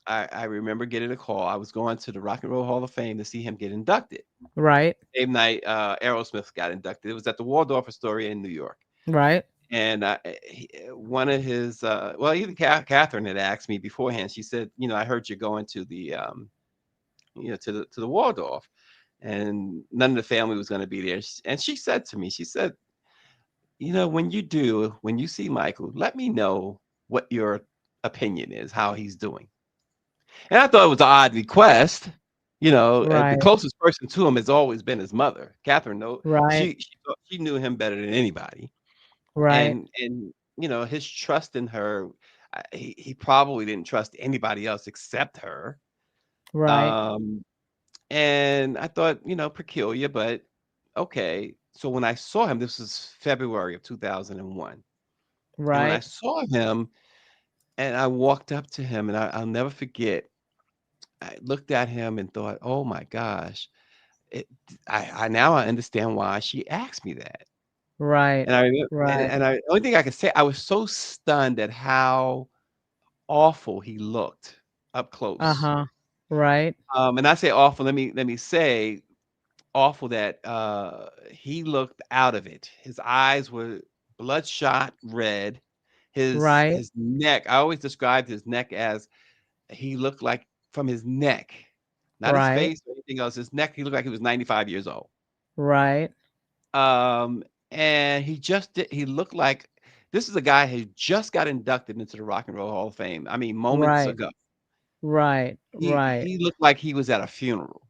I remember getting a call. I was going to the Rock and Roll Hall of Fame to see him get inducted. Right. Same night, Aerosmith got inducted. It was at the Waldorf Astoria in New York. Right. And one of his, well, even Catherine had asked me beforehand. She said, I heard you're going to the Waldorf, and none of the family was going to be there. And she said to me, she said, when you see Michael, let me know what your opinion is, how he's doing. And I thought it was an odd request. The Right. closest person to him has always been his mother, Catherine. No, Right. she knew him better than anybody, Right. and his trust in her, he probably didn't trust anybody else except her. Right. Um, and I thought, peculiar, but okay. So when I saw him, this was February of 2001, and when I Right. saw him, and I walked up to him, and I'll never forget. I looked at him and thought, "Oh my gosh." It I now I understand why she asked me that. Right. And I remem Right. and I only thing I could say, I was so stunned at how awful he looked up close. Uh-huh. Right. And I say awful, let me say awful that, he looked out of it. His eyes were bloodshot red. Right. His neck, I always described his neck as he looked like from his neck, not his Right. face or anything else, his neck, he looked like he was 95 years old. Right. Um, and he looked like this is a guy who just got inducted into the Rock and Roll Hall of Fame. I mean, moments Right. ago. Right. Right. He looked like he was at a funeral.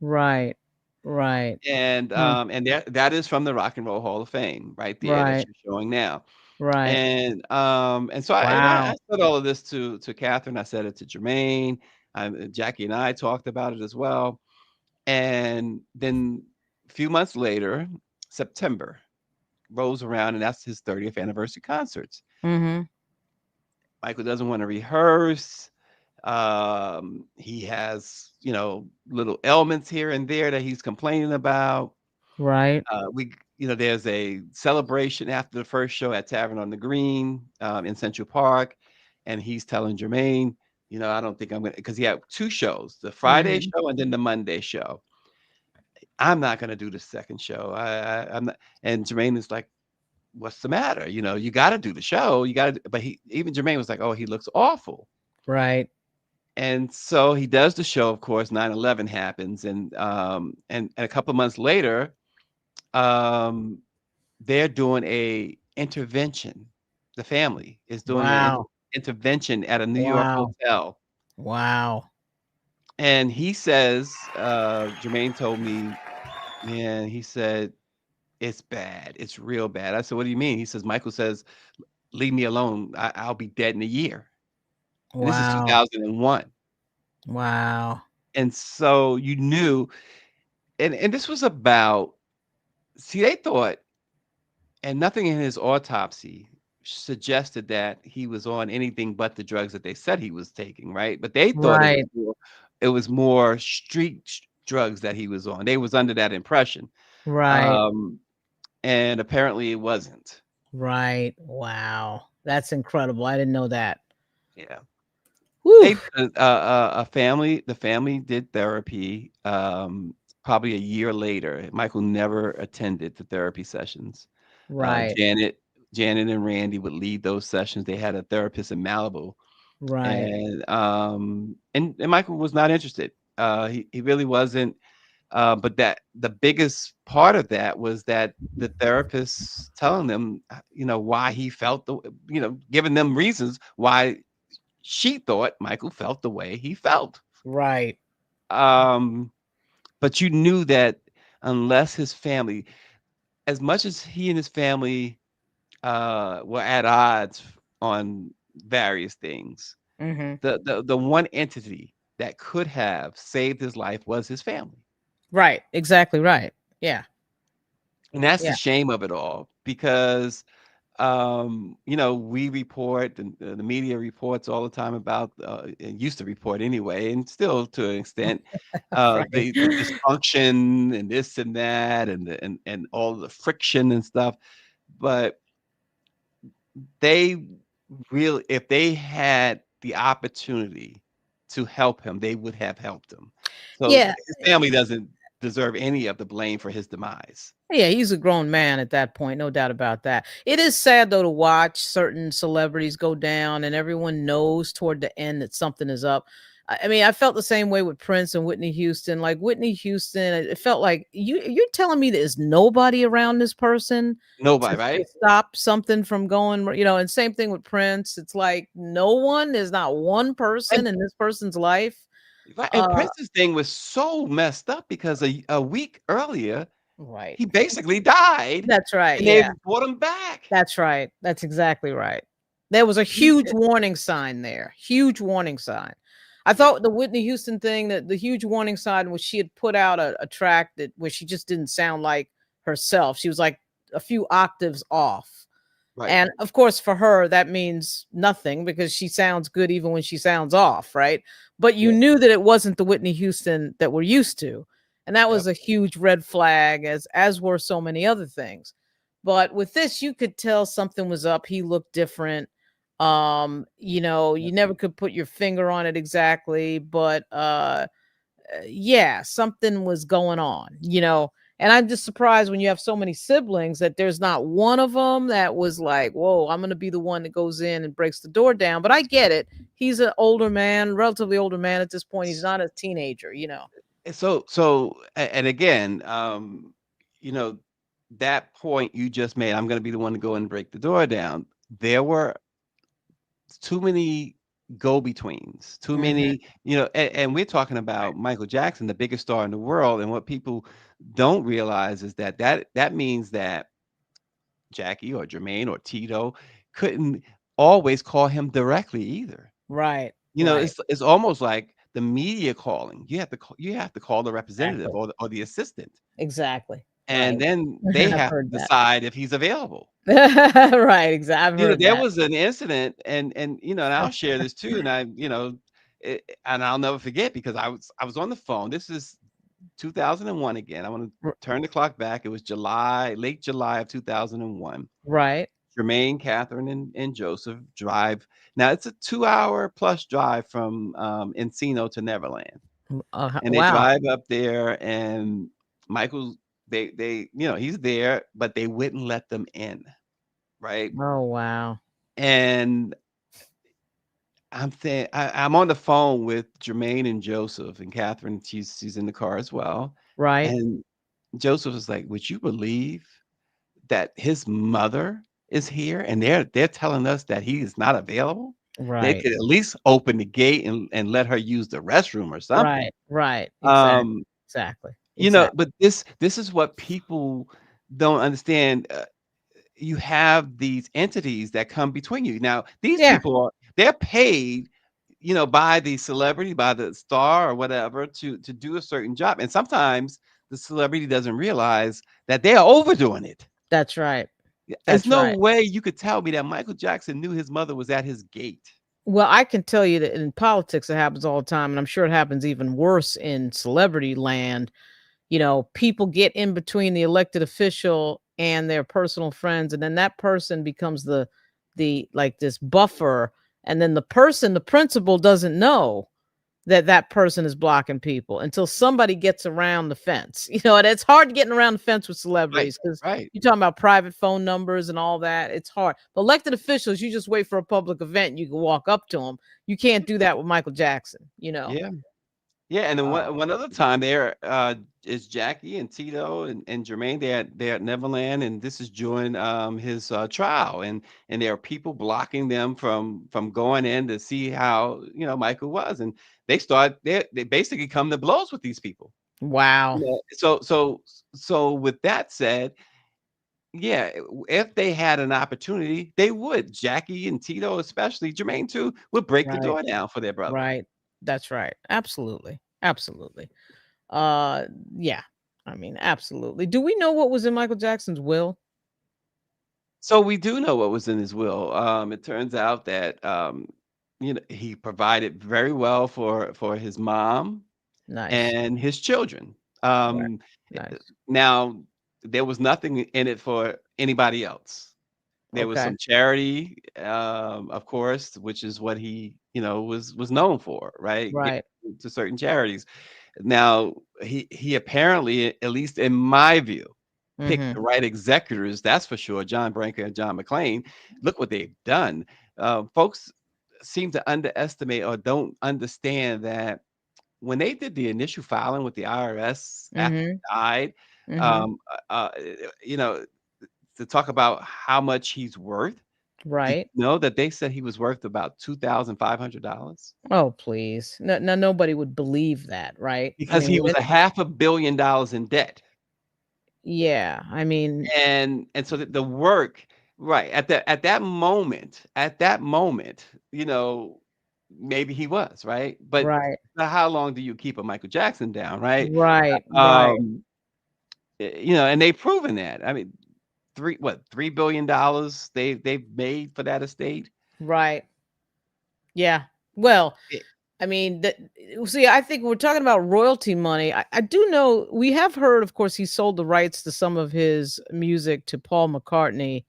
Right. Right. And Mm. that is from the Rock and Roll Hall of Fame right there that Right. you're showing now. Right. And so I Wow. said all of this to Catherine. I said it to Jermaine. Jackie and I talked about it as well. And then a few months later, September rolls around, and that's his 30th anniversary concerts. Mhm. Michael doesn't want to rehearse. He has, little ailments here and there that he's complaining about. Right. There's a celebration after the first show at Tavern on the Green, in Central Park, and he's telling Jermaine, I don't think I'm gonna, because he had two shows, the Friday Mhm. show and then the Monday show. I'm not gonna do the second show. I'm not. And Jermaine is like, "What's the matter? You got to do the show. You got to." But even Jermaine was like, "Oh, he looks awful." Right. And so he does the show. Of course, 9/11 happens, and a couple of months later, um, they're doing a intervention. The family is doing an Wow. intervention at a New York Wow. hotel, Wow. and he says, Jermaine told me, man, he said it's bad. It's real bad. I said, what do you mean? He says, Michael says, leave me alone. I'll be dead in a year. And this is Wow. 2001. Wow. And so you knew, and this was about, see, they thought, and nothing in his autopsy suggested that he was on anything but the drugs that they said he was taking, right? But they thought Right. it was more street drugs that he was on. They was under that impression. Right. Um, and apparently it wasn't. Right. Wow. That's incredible. I didn't know that. Yeah. Whew. They the family did therapy, probably a year later. Michael never attended the therapy sessions. Right. Janet and Randy would lead those sessions. They had a therapist in Malibu, Right. and Michael was not interested. He really wasn't. But that the biggest part of that was that the therapist telling them, why he felt giving them reasons why she thought Michael felt the way he felt. Right. Um, but you knew that unless his family, as much as he and his family were at odds on various things, Hmm. the one entity that could have saved his life was his family. Right. Exactly right. Yeah. And that's the Yeah. shame of it all because we report and the media reports all the time about it used to report anyway, and still to an extent, Right. the dysfunction and this and that and all the friction and stuff. But they really, if they had the opportunity to help him, they would have helped him. So Yeah. his family doesn't deserve any of the blame for his demise. Yeah, he's a grown man at that point, no doubt about that. It is sad though to watch certain celebrities go down and everyone knows toward the end that something is up. I mean, I felt the same way with Prince and Whitney Houston. Like Whitney Houston, it felt like you're telling me there's nobody around this person Nobody, to right? stop something from going, and same thing with Prince. It's like no one, there's not one person in this person's life. Right, and Uh Prince's thing was so messed up because a week earlier, right. he basically died, That's right. and they Yeah. brought him back. That's right. That's exactly right. There was a You huge warning sign there. Huge warning sign. I yeah, thought the Whitney Houston thing, that the huge warning sign was she had put out a track that where she just didn't sound like herself. She was like a few octaves off. right, And of course, for her, that means nothing because she sounds good even when she sounds off, right? But you yeah, knew that it wasn't the Whitney Houston that we're used to. And that yep. was a huge red flag, as were so many other things. But with this, you could tell something was up. He looked different. You never could put your finger on it exactly, but yeah, something was going on. And I'm just surprised when you have so many siblings that there's not one of them that was like, whoa, I'm going to be the one that goes in and breaks the door down. But I get it. He's an older man, relatively older man at this point. He's not a teenager. And and again, you know, that point you just made, I'm gonna be the one to go and break the door down. There were too many go-betweens, too Hmm. many, and we're talking about Michael Jackson, the biggest star in the world, and what people don't realize is that means that Jackie or Jermaine or Tito couldn't always call him directly either. Right, right. It's almost like the media calling. You have to call the representative Exactly. or the assistant, Exactly. and Right. then they I've have heard to decide if he's available. that. Right. Exactly. I've heard There that. was an incident, and I'll share this too, and I'll never forget because I was on the phone. This is 2001 again. I want to R- turn the clock back. It was late July of 2001. Right. Jermaine, Catherine, and Joseph drive. Now it's a 2-hour plus drive from Encino to Neverland, and they Wow. drive up there, and Michael, he's there, but they wouldn't let them in, right? Oh, wow. And I'm on the phone with Jermaine and Joseph and Catherine. She's in the car as well, Right. and Joseph is like, "Would you believe that his mother is here and they're telling us that he is not available? They Right. could at least open the gate and let her use the restroom or something." Right. Right. Exactly. Um, Exactly. Exactly. but this is what people don't understand. You have these entities that come between you. Now, these Yeah. people they're paid, by the celebrity, by the star or whatever to do a certain job. And sometimes the celebrity doesn't realize that they are overdoing it. That's right. There's That's no right. way you could tell me that Michael Jackson knew his mother was at his gate. Well, I can tell you that in politics it happens all the time, and I'm sure it happens even worse in celebrity land. People get in between the elected official and their personal friends, and then that person becomes the like this buffer, and then the principal doesn't know that that person is blocking people until somebody gets around the fence. And it's hard getting around the fence with Right, celebrities because right. you're talking about private phone numbers and all that. It's hard. But elected officials, you just wait for a public event and you can walk up to them. You can't do that with Michael Jackson. Yeah. Yeah, and then Uh, one other time there is Jackie and Tito and Jermaine. They're at Neverland, and this is during his trial, and there are people blocking them from going in to see how Michael was, and they basically come to blows with these people. wow. So with that said, yeah, if they had an opportunity, they would. Jackie and Tito, especially Jermaine too, would break the Right. door down for their brother. Right. That's right. Absolutely. Absolutely. Uh, yeah. I mean, absolutely. Do we know what was in Michael Jackson's will? So we do know what was in his will. It turns out that he provided very well for his mom Nice. and his children. Right. Um, Nice. Now there was nothing in it for anybody else. There was Okay. some charity, of course, which is what he was known for, right? Right. Giving to certain charities. Now he apparently, at least in my view, picked Mhm. the right executors, that's for sure. John Branca and John McClain. Look what they've done. Folks seem to underestimate or don't understand that when they did the initial filing with the IRS after he Mhm. died, Mhm. um, uh, uh, you know, to talk about how much he's worth. Did Right. you know that they said he was worth about $2,500 Oh, please. No, no, nobody would believe that, right? I because mean, he was a half a billion dollars in debt. yeah. I mean, And so the work, right, at that moment, maybe he was, right? But right. how long do you keep a Michael Jackson down, right? Right. Right. Um, and they've proven that. I mean, $3 billion they've made for that estate. Right. Yeah. Well, It- I mean, that see, I think we're talking about royalty money. I do know we have heard, of course, he sold the rights to some of his music to Paul McCartney,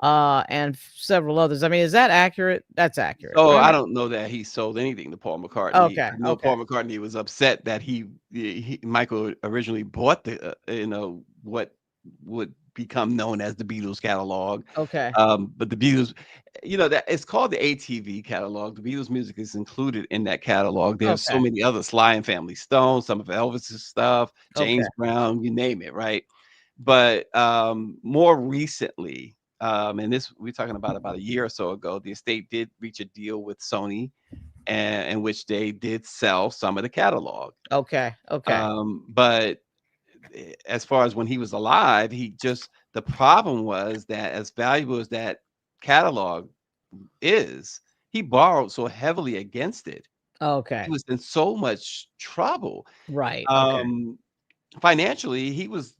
and several others. I mean, is that accurate? That's accurate, So I right? don't know that he sold anything to Paul McCartney. Okay. I know Okay. Paul McCartney was upset that Michael originally bought what would become known as the Beatles catalog. Okay. But the Beatles, that it's called the ATV catalog. The Beatles music is included in that catalog. There's so Okay. many other Sly and Family Stone, some of Elvis's stuff, Okay. James Brown, you name it, right? But more recently, and this we're talking about a year or so ago, the estate did reach a deal with Sony, and in which they did sell some of the catalog. Okay. Okay. But as far as when he was alive, the problem was that as valuable as that catalog is, he borrowed so heavily against it. He Okay. was in so much trouble. Right. Okay. Um, Financially, he was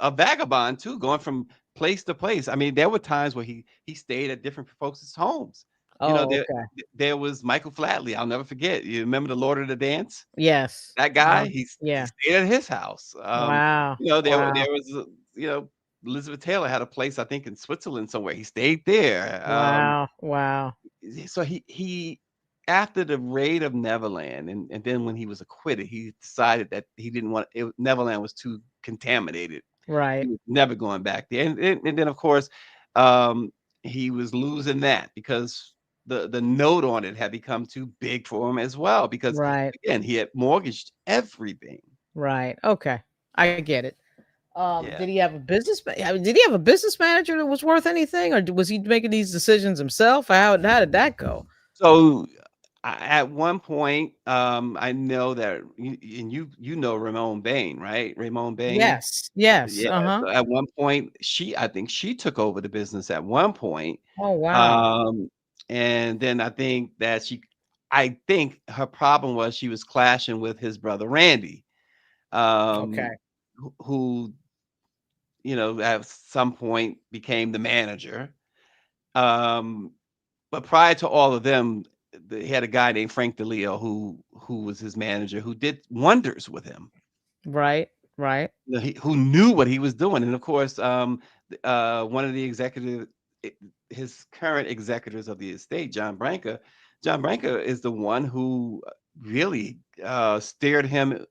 a vagabond too, going from place to place. I mean, there were times where he stayed at different folks' homes. Oh, There okay. there was Michael Flatley. I'll never forget. You remember the Lord of the Dance? Yes. That guy, he Yeah. stayed at his house. Wow. Wow. There was Elizabeth Taylor had a place, I think, in Switzerland somewhere. He stayed there. Wow. Wow. So he after the raid of Neverland, and then when he was acquitted, he decided that he didn't want it. Neverland was too contaminated. He Right. was never going back there. And then of course, um, he was losing that because the note on it had become too big for him as well. Because Right. again, he had mortgaged everything. Right. Okay. I get it. Yeah. Did he have a I mean, did he have a business manager that was worth anything, or was he making these decisions himself? How did that go? So at one point, I know that you know Ramon Bain, right? Ramon Bain. Yes. Yes. Yeah, Uh-huh. so at one point, I think she took over the business at one point, Oh, wow. um, and then I think her problem was she was clashing with his brother Randy, Okay. who, at some point became the manager. Um, but prior to all of them, he had a guy named Frank DeLeo who was his manager, who did wonders with him. Right. Right. Who knew what he was doing, and of course, one of the i- his current executors of the estate, John Branca. John Branca is the one who really steered him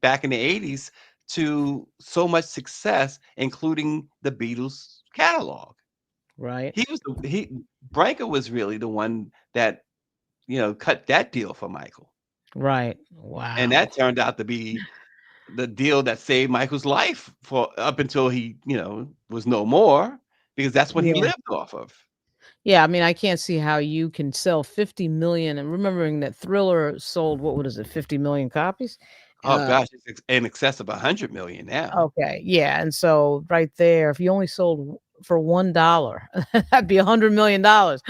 back in the '80s to so much success, including the Beatles catalog. Right. He was the he Branca was really the one that cut that deal for Michael. Right. And Wow. that turned out to be the deal that saved Michael's life for up until he, was no more, because that's what he Yeah. lived off of. Yeah, I mean, I can't see how you can sell 50 million, and remembering that Thriller sold, what is it, 50 million copies? Oh Uh, gosh, it's in excess of 100 million now. okay, yeah, and so right there, if you only sold for $1, that'd be $100 million, and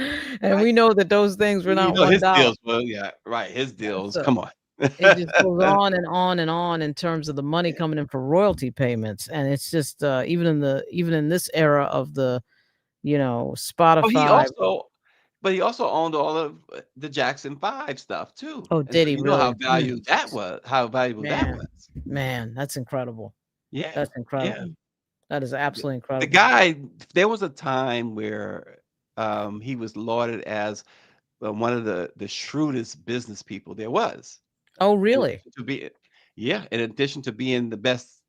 Right. we know that those things were not His $1. deals, well, yeah, right. His deals, So come on. it just goes on and on and on in terms of the money coming in for royalty payments, and it's just, even in this era of Oh, Spotify. but he also owned all of the Jackson 5 stuff too. Oh, And so did he you know really? Mm, how valuable that man, was. man, that's incredible. Yeah. That's Yeah. incredible. That is The absolutely the incredible. guy, there was a time where he was lauded as one of the shrewdest business people there was. Oh, In really? addition to be Yeah, in addition to being the best,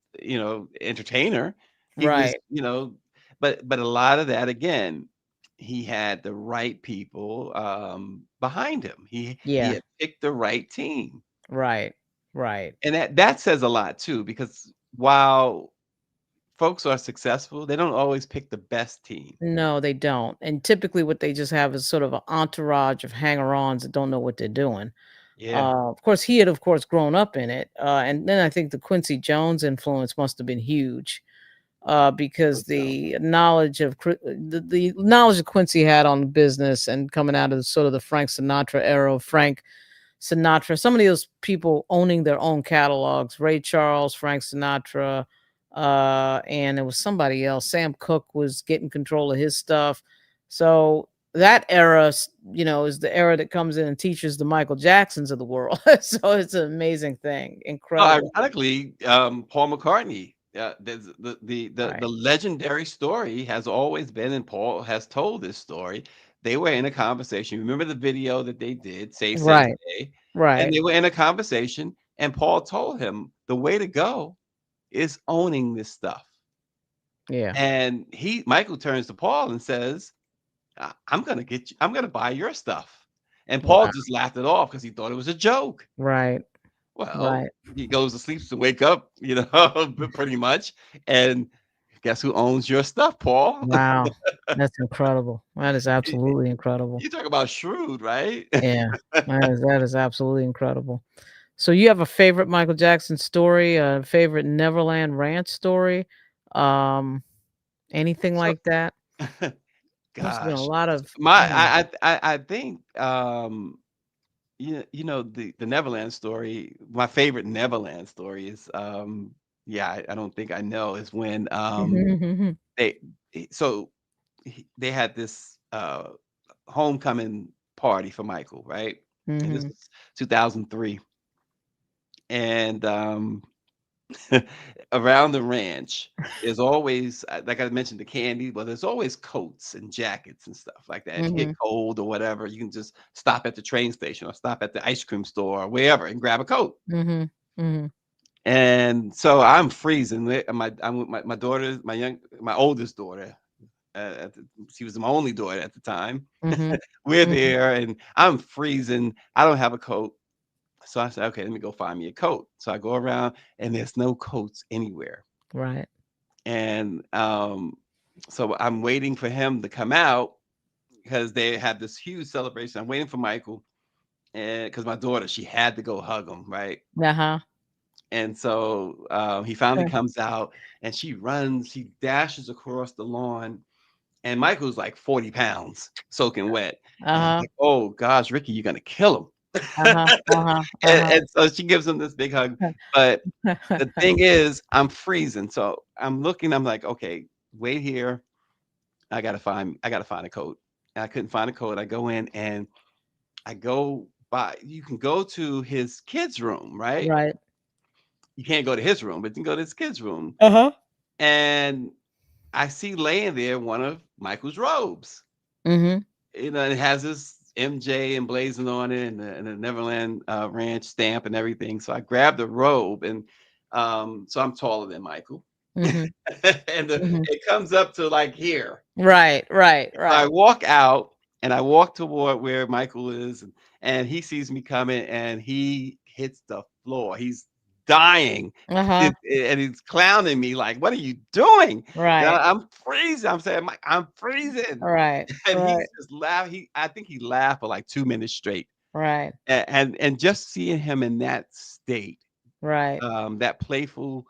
entertainer, he was, Right. but a lot of that, again, he had the right people behind him. He Yeah. had picked the right team. Right. Right. And that says a lot too, because while folks are successful, they don't always pick the best team. No, they don't. And typically what they just have is sort of an entourage of hanger-ons that don't know what they're doing. Yeah. Of course, he had, of course, grown up in it. And then I think the Quincy Jones influence must have been huge. Because So, the knowledge that Quincy had on business and coming out of sort of the Frank Sinatra era of Frank Sinatra, some of those people owning their own catalogs, Ray Charles, Frank Sinatra, and it was somebody else. Sam Cooke was getting control of his stuff. So that era, is the era that comes in and teaches the Michael Jacksons of the world. So it's an amazing thing. Incredible. ironically, Paul McCartney, there's the Right. legendary story has always been, and Paul has told this story. They were in a conversation. Remember the video that they did, Say Right. Say, and Right. they were in a conversation, and Paul told him the way to go is owning this stuff. Yeah. And Michael turns to Paul and says, I'm gonna buy your stuff. And Paul Wow. just laughed it off because he thought it was a joke. Right. Well, Right. he goes to sleep to wake up, pretty much. And guess who owns your stuff, Paul? Wow. That's incredible. That is absolutely incredible. You talk about shrewd, right? Yeah. That is absolutely incredible. So you have a favorite Michael Jackson story, a favorite Neverland Ranch story? Um, anything So, like that? Must have been a gosh, lot of my man. I think the Neverland story. My favorite Neverland story is yeah, I don't think I know is when they so they had this homecoming party for Michael, right? And this Mhm. was 2003, and around the ranch, there's always, like I mentioned, the candy, but there's always coats and jackets and stuff like that. If you get Mhm. cold or whatever, you can just stop at the train station or stop at the ice cream store or wherever and grab a coat. Mhm. Mhm. And so I'm freezing. I'm with my daughter, my oldest daughter. She was my only daughter at the time. Mhm. We're Mhm. there, and I'm freezing. I don't have a coat. So I said, okay, let me go find me a coat. So I go around, and there's no coats anywhere. Right. And so I'm waiting for him to come out because they have this huge celebration. I'm waiting for Michael, and because my daughter, she had to go hug him, right? Uh-huh. And so he finally comes out, and she dashes across the lawn, and Michael's like 40 pounds soaking wet. And I'm Uh-huh. like, oh gosh, Ricky, you're gonna kill him. Uh-huh. Uh-huh. And so she gives him this big hug. But the Uh-huh. thing is, I'm freezing. So I'm looking, I'm like, okay, wait here. I gotta find a coat. And I couldn't find a coat. I go in and I go by, you can go to his kids' room, right? Right. You can't go to his room, but you can go to his kids' room. Uh-huh. And I see laying there one of Michael's robes. Mhm. It has this MJ emblazoned on it, and the Neverland Ranch stamp and everything. So I grabbed the robe, and so I'm taller than Michael, Mhm. and Mhm. it comes up to like here. Right. Right. So I Right. walk out, and I walk toward where Michael is, and he sees me coming, and he hits the floor. He's dying, Uh-huh. and he's clowning me like, "What are you doing?" And Right. I'm freezing. I'm saying, "Mike, I'm freezing," Right. and Right. he's just laughing. I think he laughed for like 2 minutes straight, Right. and just seeing him in that state, Right. that playful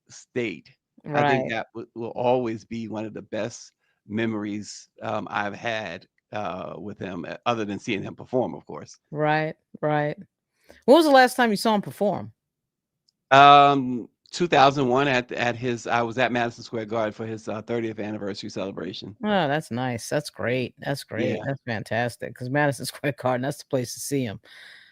state, I think Right. that will always be one of the best memories I've had with him, other than seeing him perform, of course. Right. Right. When was the last time you saw him perform? 2001 at his I was at Madison Square Garden for his 30th anniversary celebration. Oh, that's nice. That's great. That's great. Yeah. That's fantastic. Because Madison Square Garden, that's the place to see him.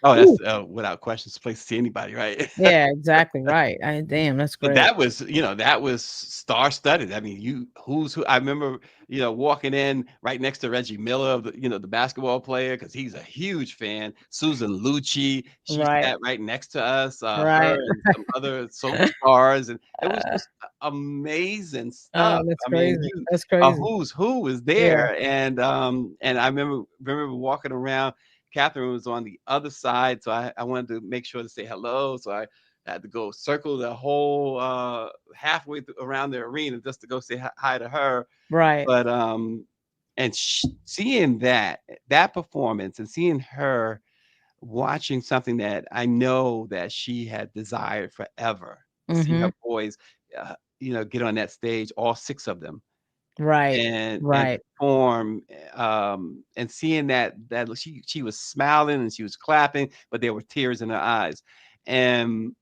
Oh, Woo. that's without question, it's a place to see anybody, right? Yeah, exactly right. Damn, that's But great. that was star-studded. I mean, who's who. I remember, walking in right next to Reggie Miller, the basketball player, because he's a huge fan. Susan Lucci, she Right. sat right next to us. Her Right. and some other soap stars, and it was just amazing Oh, stuff. that's I mean, crazy. That's crazy. who's who was Yeah. there, and I remember walking around. Catherine was on the other side, so I wanted to make sure to say hello. So I had to go circle the whole halfway around the arena just to go say hi to her. Right. But and seeing that performance and seeing her watching something that I know that she had desired forever to see her Mhm. boys, get on that stage, all six of them, Right. and Right. perform, and seeing that she was smiling and she was clapping, but there were tears in her eyes, and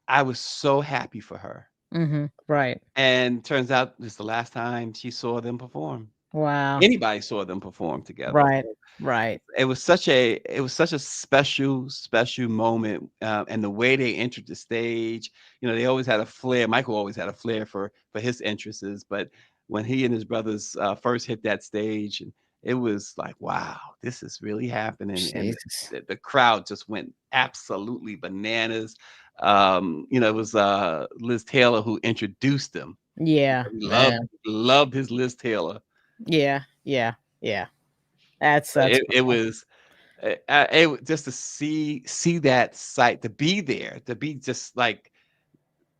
I was so happy for her. Mhm. Right. And turns out this is the last time she saw them perform. Wow. Anybody saw them perform together. Right. So Right. it was such a special moment, and the way they entered the stage, they always had a flair. Michael always had a flair for his interests, but when he and his brothers first hit that stage, and it was like, wow, this is really happening, and Jesus. the crowd just went absolutely bananas. It was Liz Taylor who introduced them. Yeah, He loved man. loved his Liz Taylor. Yeah. Yeah. Yeah. That's It was just to see that sight, to be there, to be just like,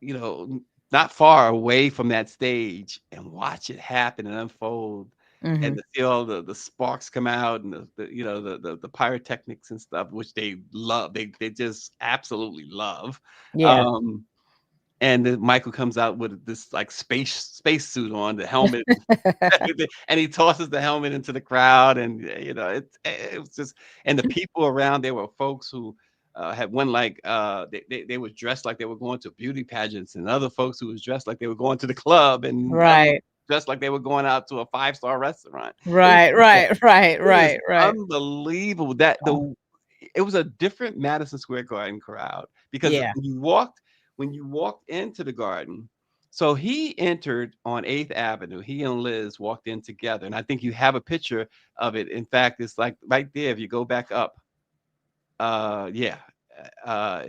not far away from that stage and watch it happen and unfold, and Mhm. to see all the sparks come out, and the pyrotechnics and stuff, which they love. They just absolutely love. Yeah. Um, and then Michael comes out with this like space suit on, the helmet, everything, and he tosses the helmet into the crowd, and it was just, and the people around, there were folks who had one, like they were dressed like they were going to beauty pageants, and other folks who was dressed like they were going to the club, and other Right. dressed like they were going out to a five-star restaurant. It was Right. Right. Right. it was Right. Right. unbelievable that it was a different Madison Square Garden crowd, because Yeah. when you walked into the garden. So he entered on 8th Avenue. He and Liz walked in together, and I think you have a picture of it. In fact, it's like right there if you go back up. Yeah.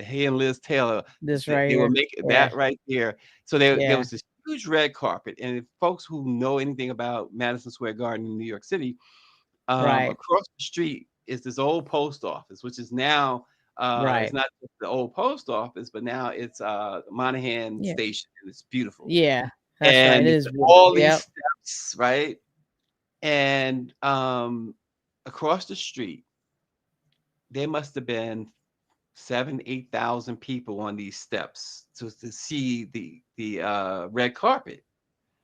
He and Liz Taylor, This they right were here. making Yeah. that right there. So there Yeah. was this huge red carpet, and if folks who know anything about Madison Square Garden in New York City, Right. across the street is this old post office, which is now, it's Right. not just the old post office, but now it's Monahan Yeah. Station, and it's beautiful. Yeah. That's right. It And is beautiful. all these Yep. steps, right? And across the street, there must have been 8,000 people on these steps to see the red carpet.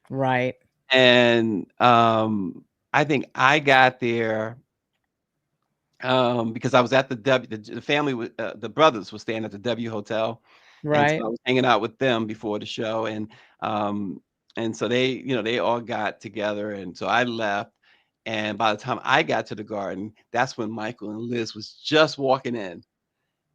Right. And I think I got there because I was at the family with the brothers was staying at the W Hotel, and so Right. I was hanging out with them before the show, um and so they all got together, and so I left, and by the time I got to the garden, that's when Michael and Liz was just walking in,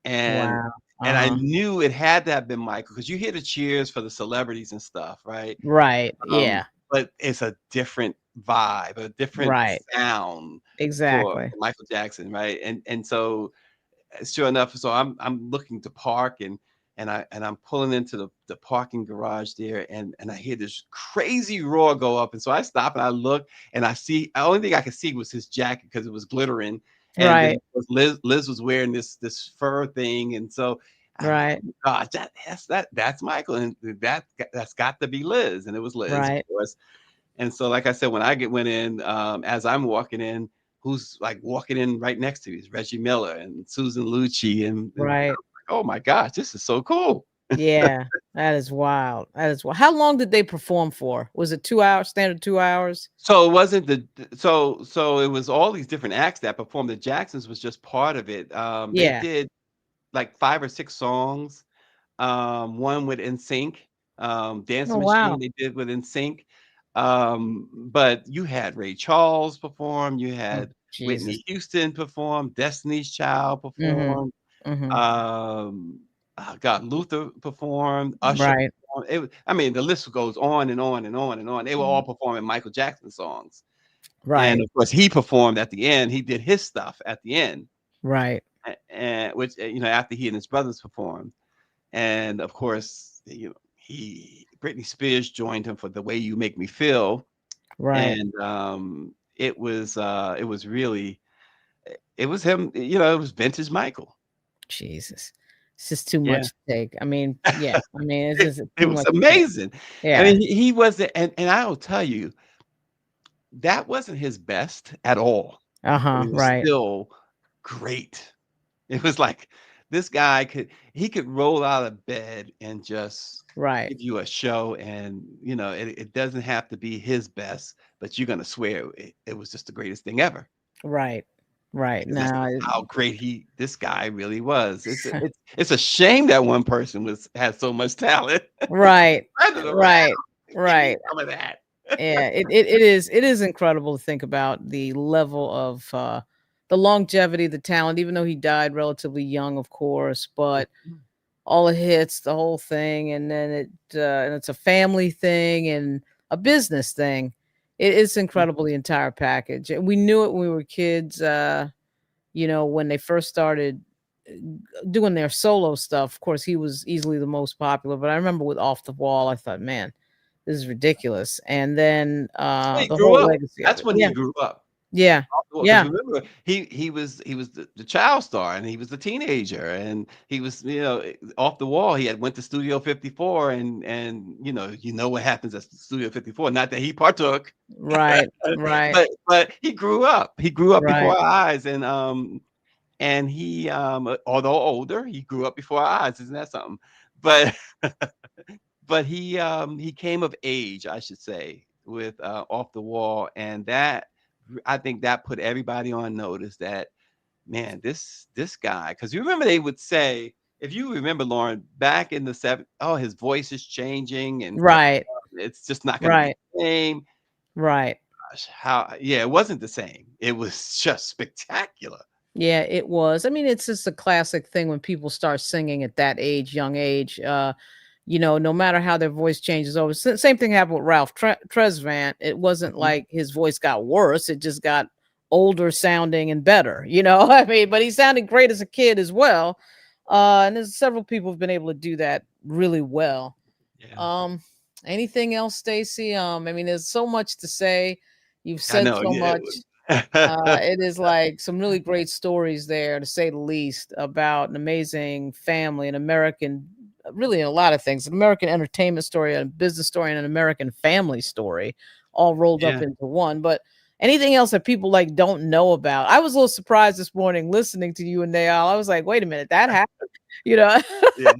and Wow. and I Uh-huh. knew it had to have been Michael, because you hear the cheers for the celebrities and stuff, right? Right. Um, Yeah. but it's a different vibe, a different Right. sound for Exactly. Michael Jackson, right? And so sure enough, so I'm looking to park, and I'm pulling into the parking garage there, and I hear this crazy roar go up, and so I stop and I look, and I see, the only thing I could see was his jacket because it was glittering, And then Right. of course, Liz was wearing this fur thing, and so I'm like, Right. oh my gosh, that's Michael, and that's got to be Liz, and it was Liz, of Right. course. And so, like I said, when I went in, as I'm walking in, who's like walking in right next to me is Reggie Miller and Susan Lucci, and I'm Right. like, oh my gosh, this is so cool. Yeah. That is wild. That is wild. How long did they perform for? Was it 2 hours, standard 2 hours? So it wasn't so it was all these different acts that performed. The Jacksons was just part of it. They Yeah. did like 5 or 6 songs. One with NSYNC, Oh, Dancing Machine wow. they did with NSYNC. But you had Ray Charles perform, you Oh, had Jesus. Whitney Houston perform, Destiny's Child Mhm. performed, Mhm. God, Luther performed, Usher Right. performed. I mean, the list goes on and on and on and on. They were all performing Michael Jackson songs. And Right. of course, he performed at the end. He did his stuff at the end, Right. and which after he and his brothers performed. And of course, Britney Spears joined him for "The Way You Make Me Feel," Right. and it was really it was him. It was vintage Michael. Jesus. It's just too Yeah, much to take. I mean, yeah. I mean, it's it, just it too was much to take. amazing. I Yeah. mean, he was, and I will tell you that wasn't his best at all, but Uh-huh. it was Right. still great. It was like this guy could roll out of bed and just Right. give you a show, and it doesn't have to be his best, but you're gonna swear it was just the greatest thing ever Right. Right. because that's Now, how great this guy really was. It's a shame that one person had so much talent. right. Spread it around. Right. Give me Right. some of that. Yeah, it is incredible to think about the level of the longevity, the talent, even though he died relatively young, of course, but all the hits, the whole thing, and then and it's a family thing and a business thing. It's incredible, the entire package. And we knew it when we were kids, when they first started uh, doing their solo stuff. Of course, he was easily the most popular, but I remember with Off the Wall, I thought, man, this is ridiculous. And then That's when he the grew whole up. legacy of That's it. when Yeah. he grew up. Yeah. Because Yeah. remember, he was the child star, and he was the teenager, and he was off the wall. He had went to Studio 54, and what happens at Studio 54. Not that he partook, Right. Right. but he grew up. He grew up before Right. our eyes, and he although older, he grew up before our eyes. Isn't that something? But but he came of age, I should say, with Off the Wall, and that I think that put everybody on notice that, man, this guy, because you remember they would say, if you remember, Lauren, back in the oh, his voice is changing, and Right. it's just not going to be Right. the same. Right. Gosh, it wasn't the same. It was just spectacular. Yeah, it was. I mean, it's just a classic thing when people start singing at that age, young age. No matter how their voice changes over. Same thing happened with Ralph Tresvant. It wasn't Mhm. like his voice got worse. It just got older sounding and better. I mean, but he sounded great as a kid as well. And there's several people who've been able to do that really well. Yeah, Um, Anything else, Stacy? I mean, there's so much to say. You've I said know. so Yeah, it much. was. It is like some really great stories there, to say the least, about an amazing family, an American, really a lot of things, an American entertainment story, a business story, and an American family story, all rolled up Yeah, into one. But anything else that people like don't know about? I was a little surprised this morning listening to you and Dale. I was like, wait a minute, that happened. You know, yeah.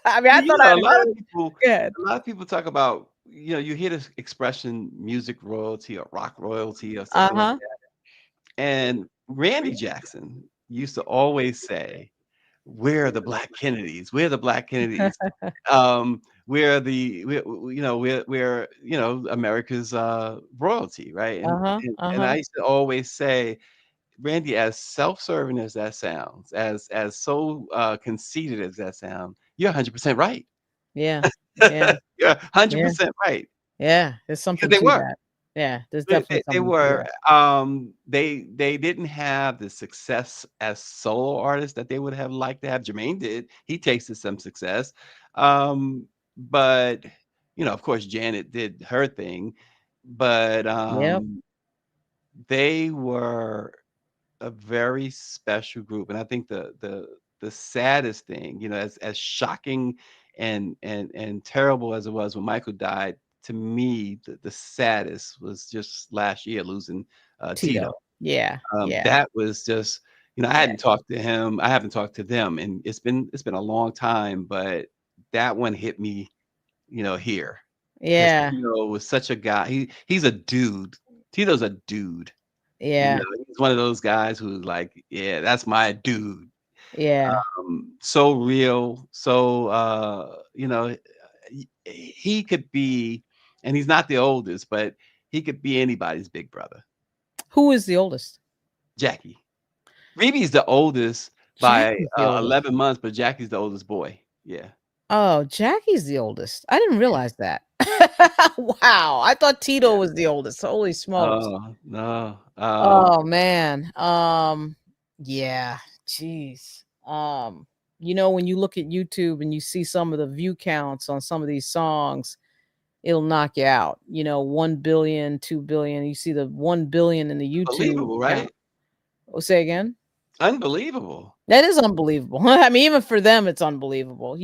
I mean, I thought I A had lot of heard. people, Good. talk about, you hear this expression, music royalty or rock royalty or Uh something like huh. that. And Randy Jackson used to always say, "Where are the Black Kennedys? Where are the Black Kennedys? We're the we're America's royalty, right?" Uh And huh. and, Uh and huh. I used to always say, Randy, as self-serving as that sounds, as so conceited as that sounds, you're 100% right. Yeah. Yeah. You're Yeah. 100% right, Yeah. There's because something they to were. that. Yeah. There's They definitely they something to were, that. they didn't have the success as solo artists that they would have liked to have. Jermaine did. He tasted some success. But, of course, Janet did her thing, but, Yep. they were a very special group, and I think the saddest thing, as shocking and terrible as it was when Michael died, to me, the saddest was just last year losing Tito. Tito. Yeah. Yeah. That was just, I Yeah. hadn't talked to him, I haven't talked to them, and it's been a long time, but that one hit me, here. Because Yeah. Tito was such a guy. He's a dude. Tito's a dude. Yeah. He's one of those guys who's like, yeah, that's my dude. Yeah. So real. So he could be, and he's not the oldest, but he could be anybody's big brother. Who is the oldest? Jackie. Reeby's the oldest by Jackie's the oldest. 11 months, but Jackie's the oldest boy. Yeah. Oh, Jackie's the oldest. I didn't realize that. Wow. I thought Tito was the oldest. Holy smokes. Oh no. Oh man. Yeah. Jeez. When you look at YouTube and you see some of the view counts on some of these songs, it'll knock you out. 1 billion, 2 billion. You see the 1 billion in the YouTube Unbelievable, right? count. Oh, say again. Unbelievable. That is unbelievable. I mean, even for them, it's unbelievable.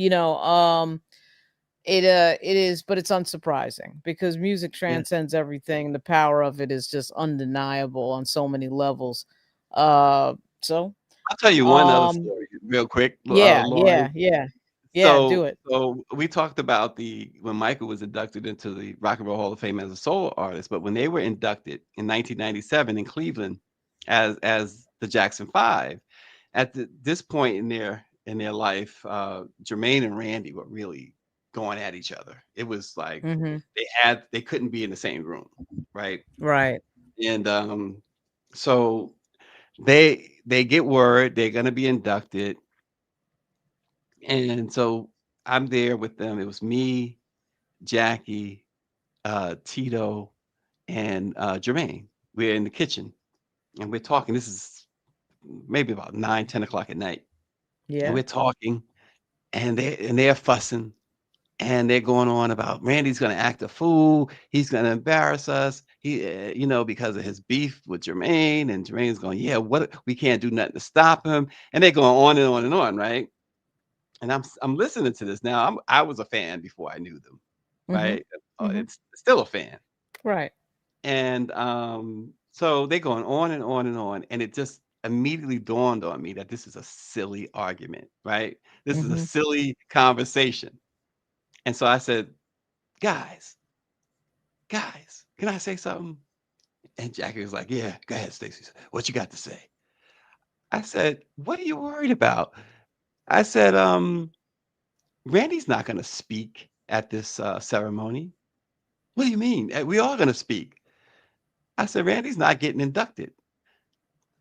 It is, but it's unsurprising because music transcends everything. The power of it is just undeniable on so many levels. So I'll tell you one other story real quick. yeah, Lauren. yeah, So, do it. so we talked about when Michael was inducted into the Rock and Roll Hall of Fame as a solo artist, but when they were inducted in 1997 in Cleveland as the Jackson 5, at this point in their life, Jermaine and Randy were really going at each other. It was like they couldn't be in the same room, right? Right. And so they get word they're gonna be inducted. And so I'm there with them. It was me, Jackie, Tito, and Jermaine. We're in the kitchen and we're talking. This is maybe about 9-10 o'clock at night. And Yeah. we're talking and they're fussing and they're going on about Randy's going to act a fool. He's going to embarrass us. Because of his beef with Jermaine, and Jermaine's going, yeah, what, we can't do nothing to stop him. And they're going on and on and on. Right. And I'm listening to this now. I was a fan before I knew them, right? It's still a fan, Right. and so they're going on and on and on, and it just immediately dawned on me that this is a silly argument, right? This is a silly conversation, and so I said, guys, can I say something? And Jackie was like, yeah, go ahead, Stacy. What you got to say? I said, what are you worried about? I said, Randy's not going to speak at this ceremony. What do you mean? We are going to speak. I said, Randy's not getting inducted.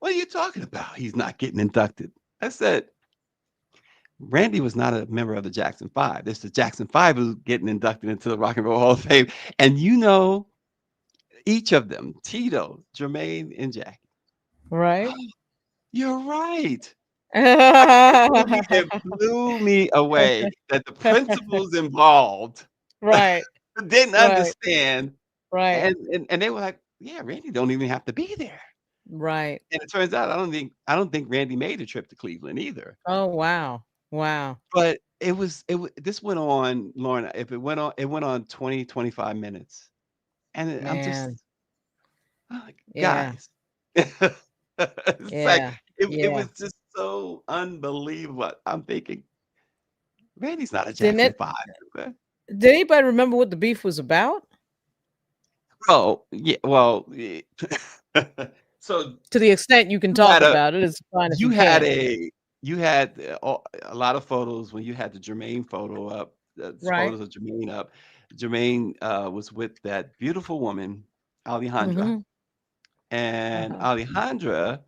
What are you talking about? He's not getting inducted. I said, Randy was not a member of the Jackson 5. It's the Jackson 5 who's getting inducted into the Rock and Roll Hall of Fame. And each of them, Tito, Jermaine, and Jackie. Right. You're right. It blew me away that the principals involved Right. didn't understand. Right. And they were like, yeah, Randy don't even have to be there. Right. And it turns out I don't think Randy made a trip to Cleveland either. Oh wow. Wow. But this went on, Lauren, it went on 20, 25 minutes. And I'm just guys. It's like it was just so unbelievable. I'm thinking, Randy's not a Jackson 5. Did anybody remember what the beef was about? Oh, yeah. Well, yeah. So to the extent you can talk about it, it's fine. You had a lot of photos when you had the Jermaine photo up, photos of Jermaine up. Jermaine was with that beautiful woman, Alejandra. And Alejandra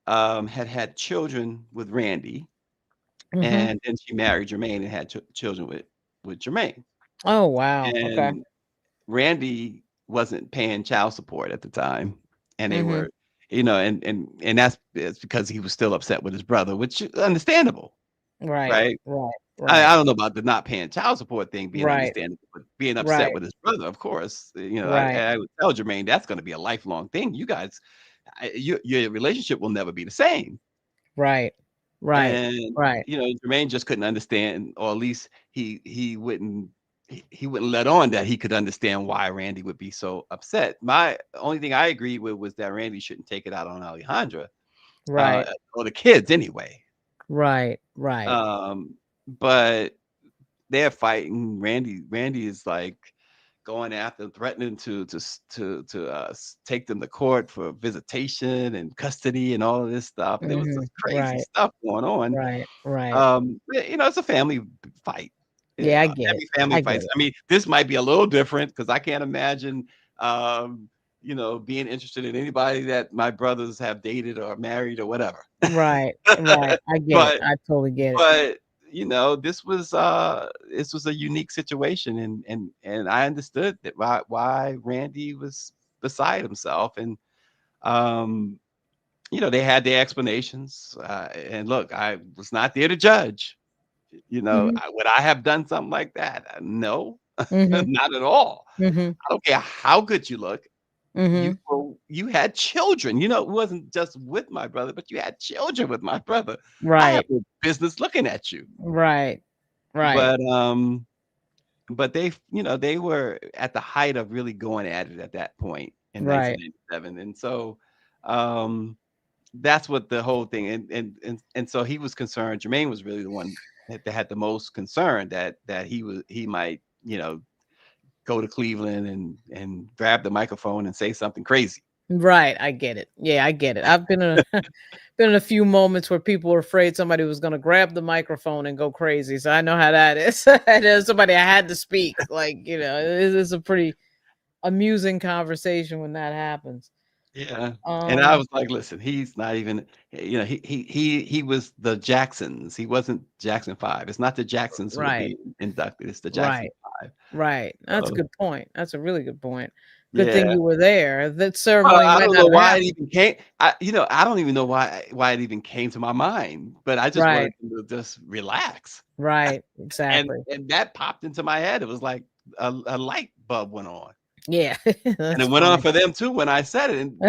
had children with Randy, and then she married Jermaine and had children with Jermaine. Oh wow! And okay. Randy wasn't paying child support at the time, and they were, and that's because he was still upset with his brother, which is understandable, right? I don't know about the not paying child support thing being understandable, but being upset with his brother, of course, I would tell Jermaine that's going to be a lifelong thing. You guys your relationship will never be the same. Right. Right. And Right. Jermaine just couldn't understand, or at least he wouldn't he wouldn't let on that he could understand why Randy would be so upset. My only thing I agreed with was that Randy shouldn't take it out on Alejandra, Right. or the kids anyway. Right. Right. But they're fighting. Randy is like going after, threatening to take them to court for visitation and custody and all of this stuff. There was this crazy Right. stuff going on. Right. Right. It's a family fight. Yeah, I get it. Every family I get fights. it. I mean, this might be a little different because I can't imagine, being interested in anybody that my brothers have dated or married or whatever. Right. Right. I get it. But I totally get it. but this was a unique situation, and I understood that why Randy was beside himself, and they had their explanations. And look, I was not there to judge. Mhm. Would I have done something like that? No, Mhm. not at all. Mhm. I don't care how good you look. Mhm. You had children. It wasn't just with my brother, but you had children with my brother. I have Right. no business looking at you. Right. Right. But they were at the height of really going at it at that point in Right. 1997, and so that's what the whole thing, and so he was concerned. Jermaine was really the one that had the most concern that he might go to Cleveland and grab the microphone and say something crazy. Right. I get it. Yeah, I get it. I've been in a been in a few moments where people were afraid somebody was going to grab the microphone and go crazy. So I know how that is. And there's somebody I had to speak. Like, it's a pretty amusing conversation when that happens. Yeah. And I Um, was like, listen, he's not even, he was the Jacksons. He wasn't Jackson 5. It's not the Jacksons who are right. being inducted. It's the Jackson Right. 5. Right. That's a So, good point. That's a really good point. Good thing yeah. you were there. That Well, ceremony I might don't not know have why it happened. even came. I don't even know why it even came to my mind, but I just wanted Right. to just relax. Right. And Exactly. and that popped into my head. It was like a light bulb went on. Yeah. And That's it went on funny. for them too when I said it. And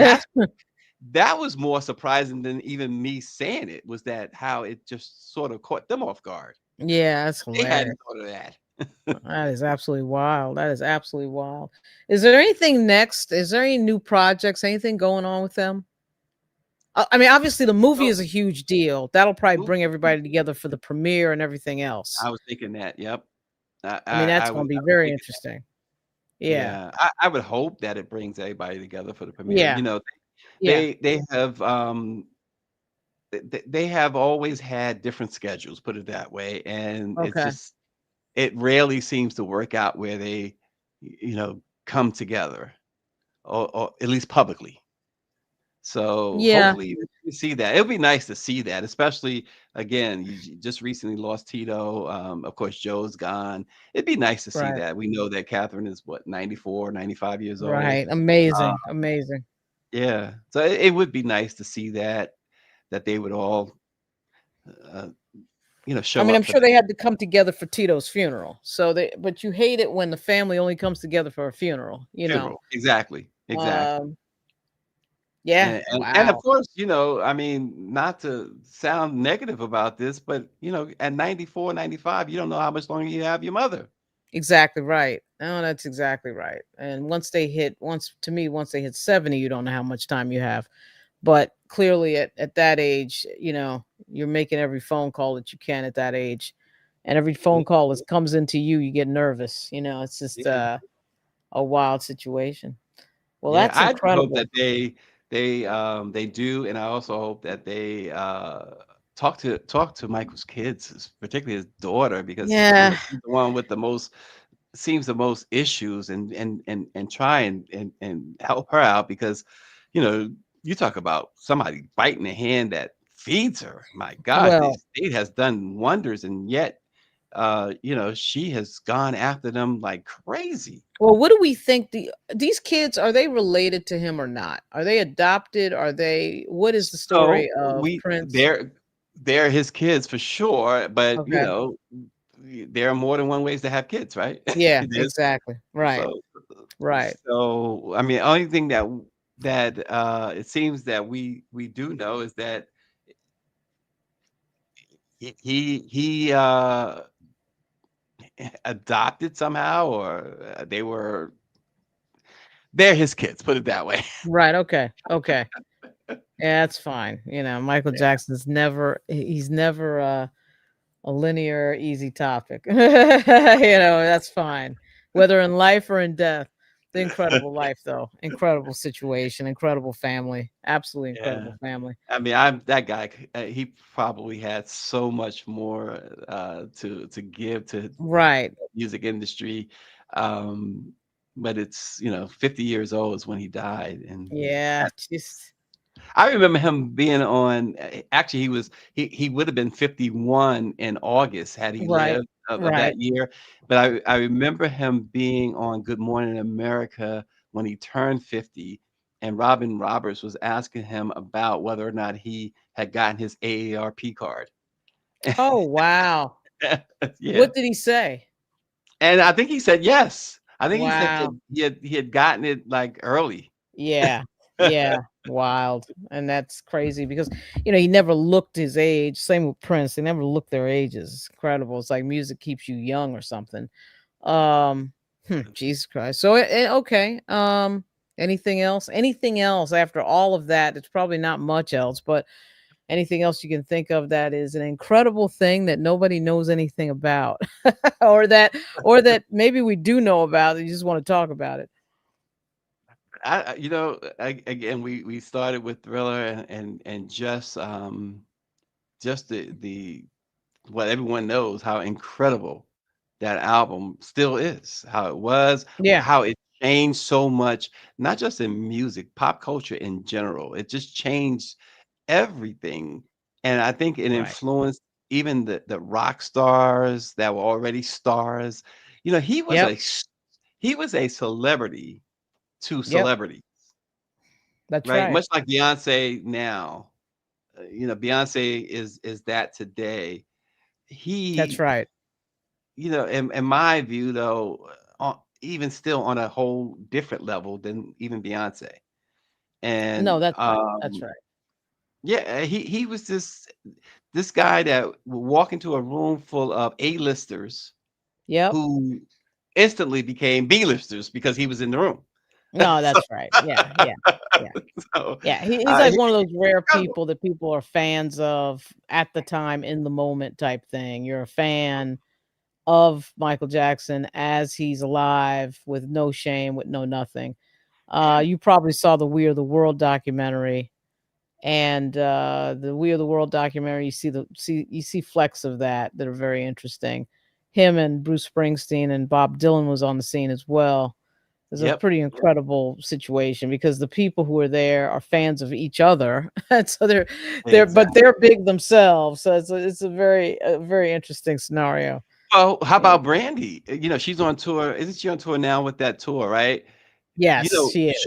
that was more surprising than even me saying it, was that how it just sort of caught them off guard. Yeah, that's They hilarious. hadn't thought of that. That is absolutely wild. That is absolutely wild. Is there anything next? Is there any new projects? Anything going on with them? I mean, obviously, the movie So, is a huge deal. That'll probably movie bring is a huge everybody deal. together for the premiere and everything else. I was thinking that. Yep. I I mean, I, that's I going was to be I was very thinking interesting. that. Yeah. Yeah. I would hope that it brings everybody together for the premiere. Yeah. Yeah. They have they have always had different schedules, put it that way, and Okay. it rarely seems to work out where they come together, or at least publicly. So Yeah. hopefully we see that. It'll be nice to see that, especially again, you just recently lost Tito. Of course, Joe's gone. It'd be nice to see Right. that. We know that Catherine is what, 94, 95 years old. Right. Uh, Amazing. Amazing. yeah. So it would be nice to see that they would all uh, I show mean, I'm up for sure that they had to come together for Tito's funeral. But you hate it when the family only comes together for a funeral. funeral. Exactly. Exactly. Um, yeah. And of Wow. course, I mean, not to sound negative about this, but at 94, 95, you don't know how much longer you have your mother. Exactly right. Oh, that's exactly right. And once they hit 70, you don't know how much time you have. But clearly at that age, you're making every phone call that you can at that age. And every phone call that comes into you, you get nervous. It's just Yeah. a wild situation. Well, Yeah, that's I just hope incredible. that they do, and I also hope that they talk to Michael's kids, particularly his daughter, because Yeah. she's the one with the most issues, and try and help her out, because you talk about somebody biting the hand that feeds her. My God, the Well, state has done wonders, and yet she has gone after them like crazy. what do we think these kids, are they related to him or not? Are they adopted? What is the So story of we Prince? they're his kids for sure, but Okay. there are more than one ways to have kids, right? Yeah, It is. exactly. Right. So Right. I mean, only thing that that it seems that we do know is that he adopted somehow, or they're his kids. Put it that way. Right. Okay. Okay. Yeah, that's fine. You know, Michael Jackson's he's never a linear, easy topic. You know, that's fine. Whether in life or in death. The incredible life, though. Incredible situation, incredible family. Absolutely Yeah. incredible family. I mean, I'm that guy. He probably had so much more to give to the Right. music industry. Um, but it's 50 years old is when he died, and Yeah. Just I remember him being on. Actually, he would have been 51 in August had he right. lived of Right. that year. But I remember him being on Good Morning America when he turned 50, and Robin Roberts was asking him about whether or not he had gotten his AARP card. Oh, wow. Yeah, What did he say? and I think he said yes. I think he said Wow. he had gotten it like early. Yeah. Yeah. Wild. And that's crazy because, he never looked his age. Same with Prince. They never looked their ages. It's incredible. It's like music keeps you young or something. Jesus Christ. So, okay. Anything else? Anything else after all of that? It's probably not much else, but anything else you can think of that is an incredible thing that nobody knows anything about, or that maybe we do know about. And you just want to talk about it. Again, we started with Thriller, and just the what everyone knows how incredible that album still is, how it was, Yeah. how it changed so much, not just in music, pop culture in general. It just changed everything, and I think it Right. influenced even the rock stars that were already stars. Yep. He was a celebrity to Yep. celebrity, That's right? right. Much like Beyonce now. Beyonce is that today. That's He, right. in my view, though, even still on a whole different level than even Beyonce. No, And that's right. That's right. yeah, he was this guy that would walk into a room full of A-listers Yep. who instantly became B-listers because he was in the room. No, so, that's right. Yeah. Yeah. Yeah. so Yeah. He's like he, one of those rare people that people are fans of at the time, in the moment type thing. You're a fan of Michael Jackson as he's alive, with no shame, with no nothing. yeah, You probably saw the We Are the World documentary, and the We Are the World documentary, you see flecks of that are very interesting. Him and Bruce Springsteen and Bob Dylan was on the scene as well. It's a yep, pretty incredible situation because the people who are there are fans of each other, and so exactly. they're big themselves. So it's a very interesting scenario. Oh, how Yeah. about Brandy? She's on tour. Isn't she on tour now with that tour, right? Yes, she is.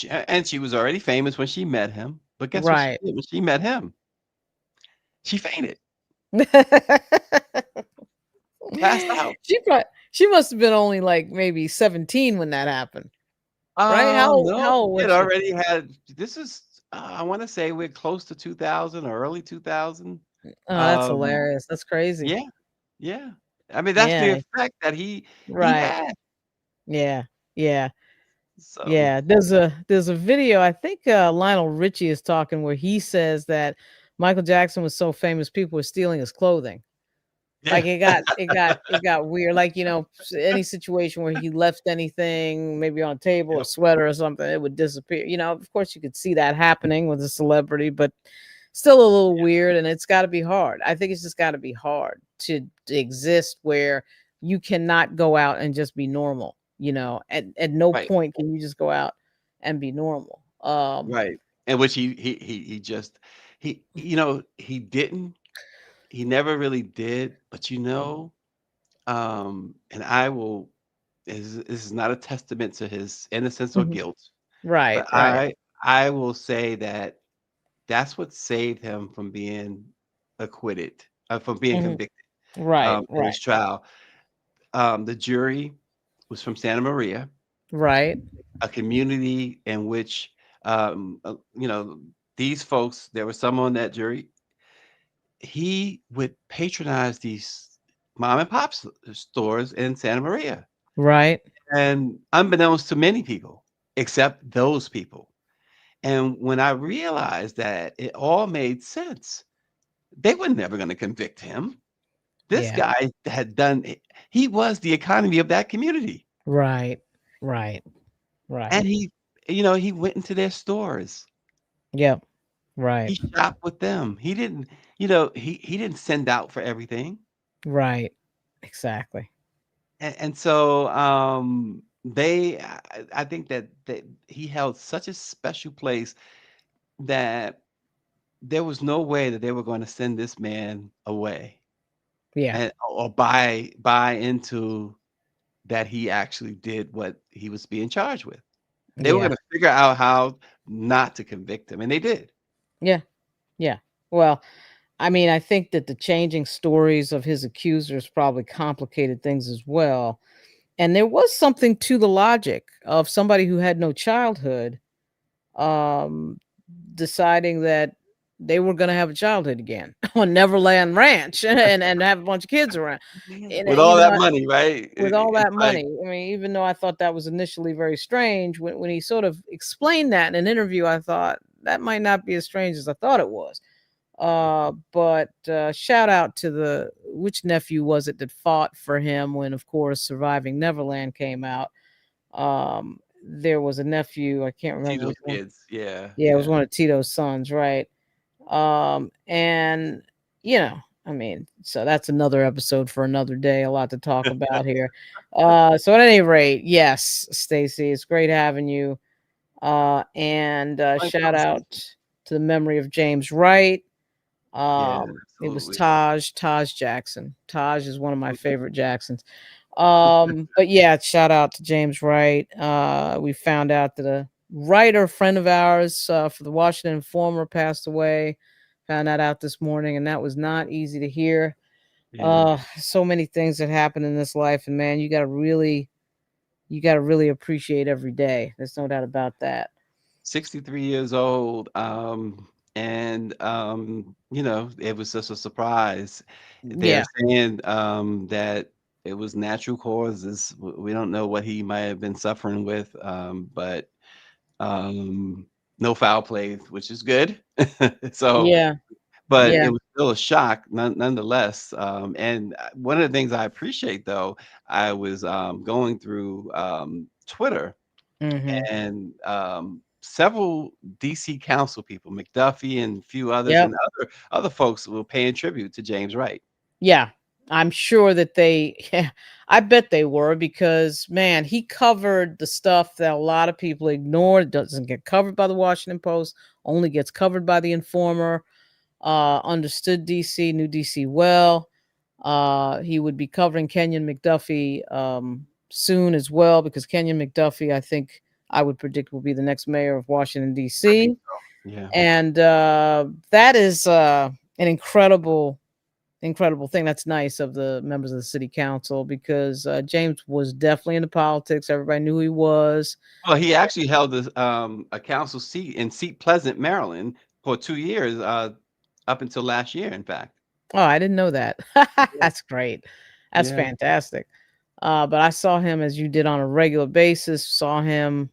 And she was already famous when she met him. But guess what she Right. did when she met him? She fainted, passed out. She must have been only like maybe 17 when that happened, right? No, How old she had was she? already had. This is, I want to say we're close to 2000 or early 2000. Oh, that's Um, hilarious. That's crazy. yeah, yeah. I mean, that's the Yeah. effect that he Right. had. Yeah. Yeah. So Yeah. There's a video, I think Lionel Richie is talking, where he says that Michael Jackson was so famous people were stealing his clothing. yeah, Like it got weird. Like, any situation where he left anything, maybe on a table, a yep, sweater or something, it would disappear. Of course you could see that happening with a celebrity, but still a little weird, and it's got to be hard. I think it's just got to be hard to exist where you cannot go out and just be normal. At no right, point can you just go out and be normal. right. And which he just he didn't. He never really did. But and I will. This is not a testament to his innocence or Mhm. guilt, Right, but right. I will say that that's what saved him from being acquitted, from being Mhm. convicted, Right, in right. his trial. The jury was from Santa Maria, Right. a community in which, you know, these folks, there were some on that jury. He would patronize these mom and pop stores in Santa Maria, Right. and unbeknownst to many people, except those people. And when I realized that it all made sense, they were never going to convict him. This Yeah. guy had done, he was the economy of that community. Right. Right. Right. And he, you know, he went into their stores. Yep. Right. He shopped with them. He didn't, you know, he didn't send out for everything. Right. Exactly. And so they, I think that he held such a special place that there was no way that they were going to send this man away Yeah. and or buy into that he actually did what he was being charged with. They were Yeah. gonna figure out how not to convict him, and they did. Yeah. Yeah. Well, I mean, I think that the changing stories of his accusers probably complicated things as well. And there was something to the logic of somebody who had no childhood um deciding that they were going to have a childhood again on Neverland Ranch and have a bunch of kids around. And With you all know, that money, right? with all It's that like money. I mean, even though I thought that was initially very strange, when he sort of explained that in an interview, I thought that might not be as strange as I thought it was. But shout out to the which nephew was it that fought for him when, of course, Surviving Neverland came out. There was a nephew, I can't remember Tito's which one. kids. Yeah, Yeah, it was yeah. one of Tito's sons, right? And I mean, so that's another episode for another day. A lot to talk about here. So at any rate, yes, Stacy, it's great having you. And Fun shout conversation. out to the memory of James Wright. Yeah, It was absolutely. Taj Jackson. Taj is one of my favorite Jacksons. But yeah, shout out to James Wright. We found out that a writer friend of ours for the Washington Informer passed away. Found that out this morning, and that was not easy to hear. Yeah. So many things that happen in this life, and man, you got to really appreciate every day. There's no doubt about that. 63 years old. And you know, it was just a surprise. They're Yeah, saying that it was natural causes. We don't know what he might have been suffering with, but um, no foul play, which is good. So, yeah, but yeah. it was still a shock nonetheless. And one of the things I appreciate, though, I was going through Twitter, Mm-hmm. and several DC council people, McDuffie and a few others, Yep. and other folks were paying tribute to James Wright. Yeah, I'm sure that they yeah, I bet they were because man, he covered the stuff that a lot of people ignore. It doesn't get covered by the Washington Post, only gets covered by the Informer. Understood DC, knew DC well. He would be covering Kenyon McDuffie soon as well because Kenyon McDuffie, I think I would predict will be the next mayor of Washington I think DC. so. Yeah. And that is an incredible thing. That's nice of the members of the city council because James was definitely into politics. Everybody knew who he was. Well, he actually held a council seat in Seat Pleasant, Maryland, for 2 years, up until last year, in fact. Oh, I didn't know that. Yeah. That's great. That's Yeah. fantastic. But I saw him as you did on a regular basis. Saw him,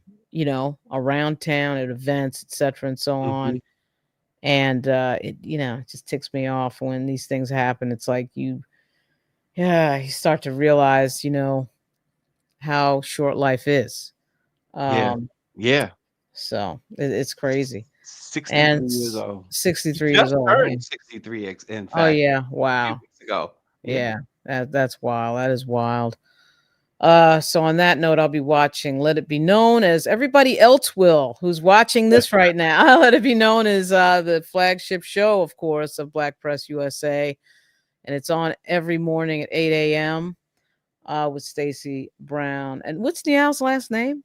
around town at events, etc., and so Mhm. on. And it just ticks me off when these things happen. It's like you start to realize, how short life is. Yeah. Um, Yeah. so it's crazy. And 63 years old. He 63 years just old. Yeah. turned 63, in Oh fact, yeah, a few wow. weeks ago. Yeah. Yeah, that's wild. That is wild. So on that note, I'll be watching Let It Be Known as everybody else will who's watching this right now. Let It Be Known is the flagship show, of course, of Black Press USA. And it's on every morning at 8 a.m. With Stacy Brown. And what's Niall's last name?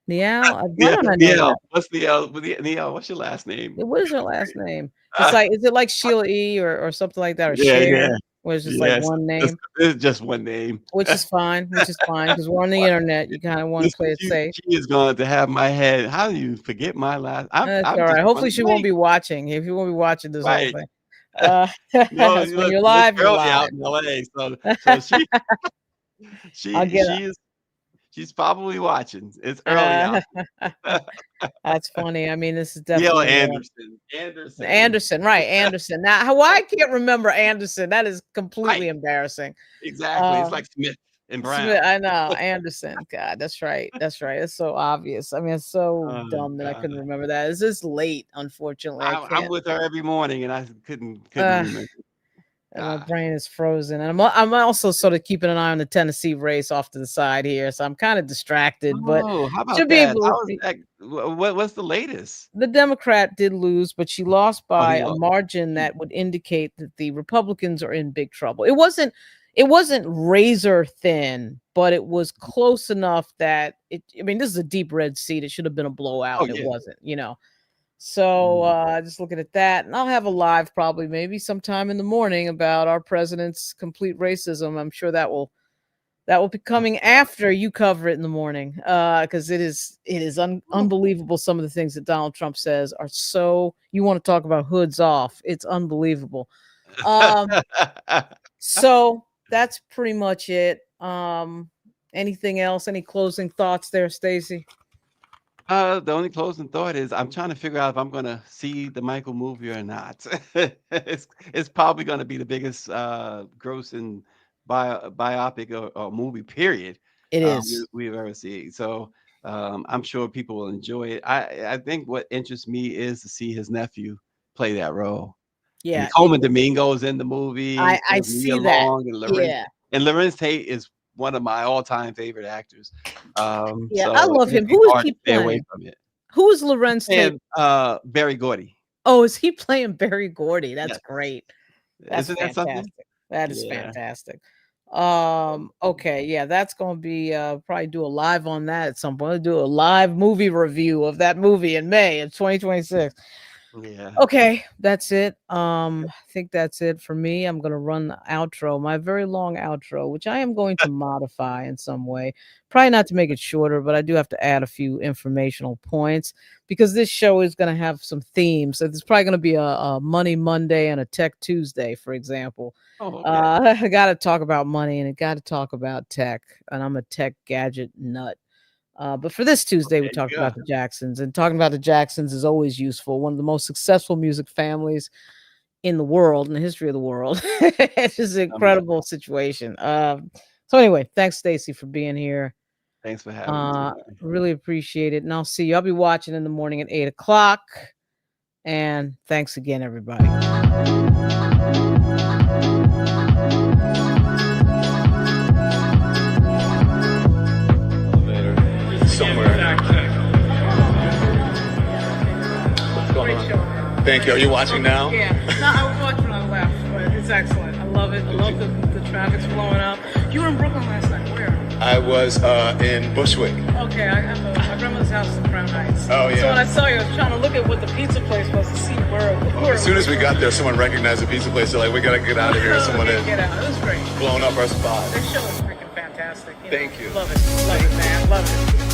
Niall? Why Yeah, don't I know Neil. that? What's Neil, what's your last name? What is her last name? Is it like Sheila E or something like that or Yeah, Cher? yeah. where it's just like Yes, one it's, name, it's just one name. which is fine, because we're on the internet. You kind of want to Listen, play it safe. she is going to have my head. How do you forget my last? That's I'm all just right. Hopefully, running she won't late. be watching. If you won't be watching this whole Right. thing, No, so when look, you're it's live, you're early live. out in LA. So I'll get. she's probably watching. It's early Uh, out. there. that's funny. I mean, this is Neil definitely Anderson. Anderson. Anderson, right? Anderson. Now, why I can't remember Anderson? That is completely Right. embarrassing. Exactly. It's Um, like Smith and Smith, Brown. I know Anderson. God, that's right. That's right. It's so obvious. I mean, it's so Oh dumb that I God. couldn't remember that. It's just late. Unfortunately, I I'm can't. with her every morning, and I couldn't Uh, remember. and my God. brain is frozen, and I'm also sort of keeping an eye on the Tennessee race off to the side here, so I'm kind of distracted. But Oh, how should about be that? able. How is that? What's the latest? The Democrat did lose, but she lost Oh, by he a lost. margin that would indicate that the Republicans are in big trouble. It wasn't razor thin, but it was close enough that I mean, this is a deep red seat. It should have been a blowout, Oh and it yeah. wasn't. So Mm. just looking at that, and I'll have a live probably maybe sometime in the morning about our president's complete racism. I'm sure that will be coming after you cover it in the morning, because it is unbelievable. Some of the things that Donald Trump says are so. You want to talk about hoods off? It's unbelievable. Um, so that's pretty much it. Anything else? Any closing thoughts there, Stacy? The only closing thought is I'm trying to figure out if I'm gonna see the Michael movie or not. It's probably gonna be the biggest grossing biopic or movie period It is. we've ever seen. So I'm sure people will enjoy it. I think what interests me is to see his nephew play that role. And Yeah, Coleman Domingo's in the movie, and I so is Nia see that. Long Yeah, And Lorenz Tate is one of my all-time favorite actors. yeah, I So love it'd him. be Who is hard he to stay away playing? from it. Who is Lorenz Tate? And Barry Gordy. Oh, is he playing Barry Gordy? That's Yes. great. That's Isn't that something? fantastic. That is Yeah. fantastic. Okay, yeah, that's gonna be probably do a live on that at some point. Do a live movie review of that movie in May of 2026. Yeah. Okay, that's it. I think that's it for me. I'm gonna run the outro, my very long outro, which I am going to modify in some way. Probably not to make it shorter, but I do have to add a few informational points because this show is gonna have some themes. So there's probably gonna be a Money Monday and a Tech Tuesday, for example. Oh, okay. I gotta talk about money and I gotta talk about tech, and I'm a tech gadget nut. But for this Tuesday, we There talked you go. about the Jacksons, and talking about the Jacksons is always useful. One of the most successful music families in the world, in the history of the world. It's just an incredible situation. So anyway, thanks, Stacy, for being here. Thanks for having me today. Really appreciate it. And I'll see you. I'll be watching in the morning at 8 o'clock. And thanks again, everybody. Somewhere. What's going on? Thank you. Are you watching now? Yeah. No, I was watching on the left, but it's excellent. I love it. I love the traffic's blowing up. You were in Brooklyn last night. Where? I was in Bushwick. Okay, I have my grandmother's house in Crown Heights. Oh, yeah. So when I saw you, I was trying to look at what the pizza place was to see where. As soon as we got there, someone recognized the pizza place. They're like, we gotta get out of here. Someone had Get out. It was great. blown up our spot. This show is freaking fantastic. Thank you. Love it. Love it, man. Love it.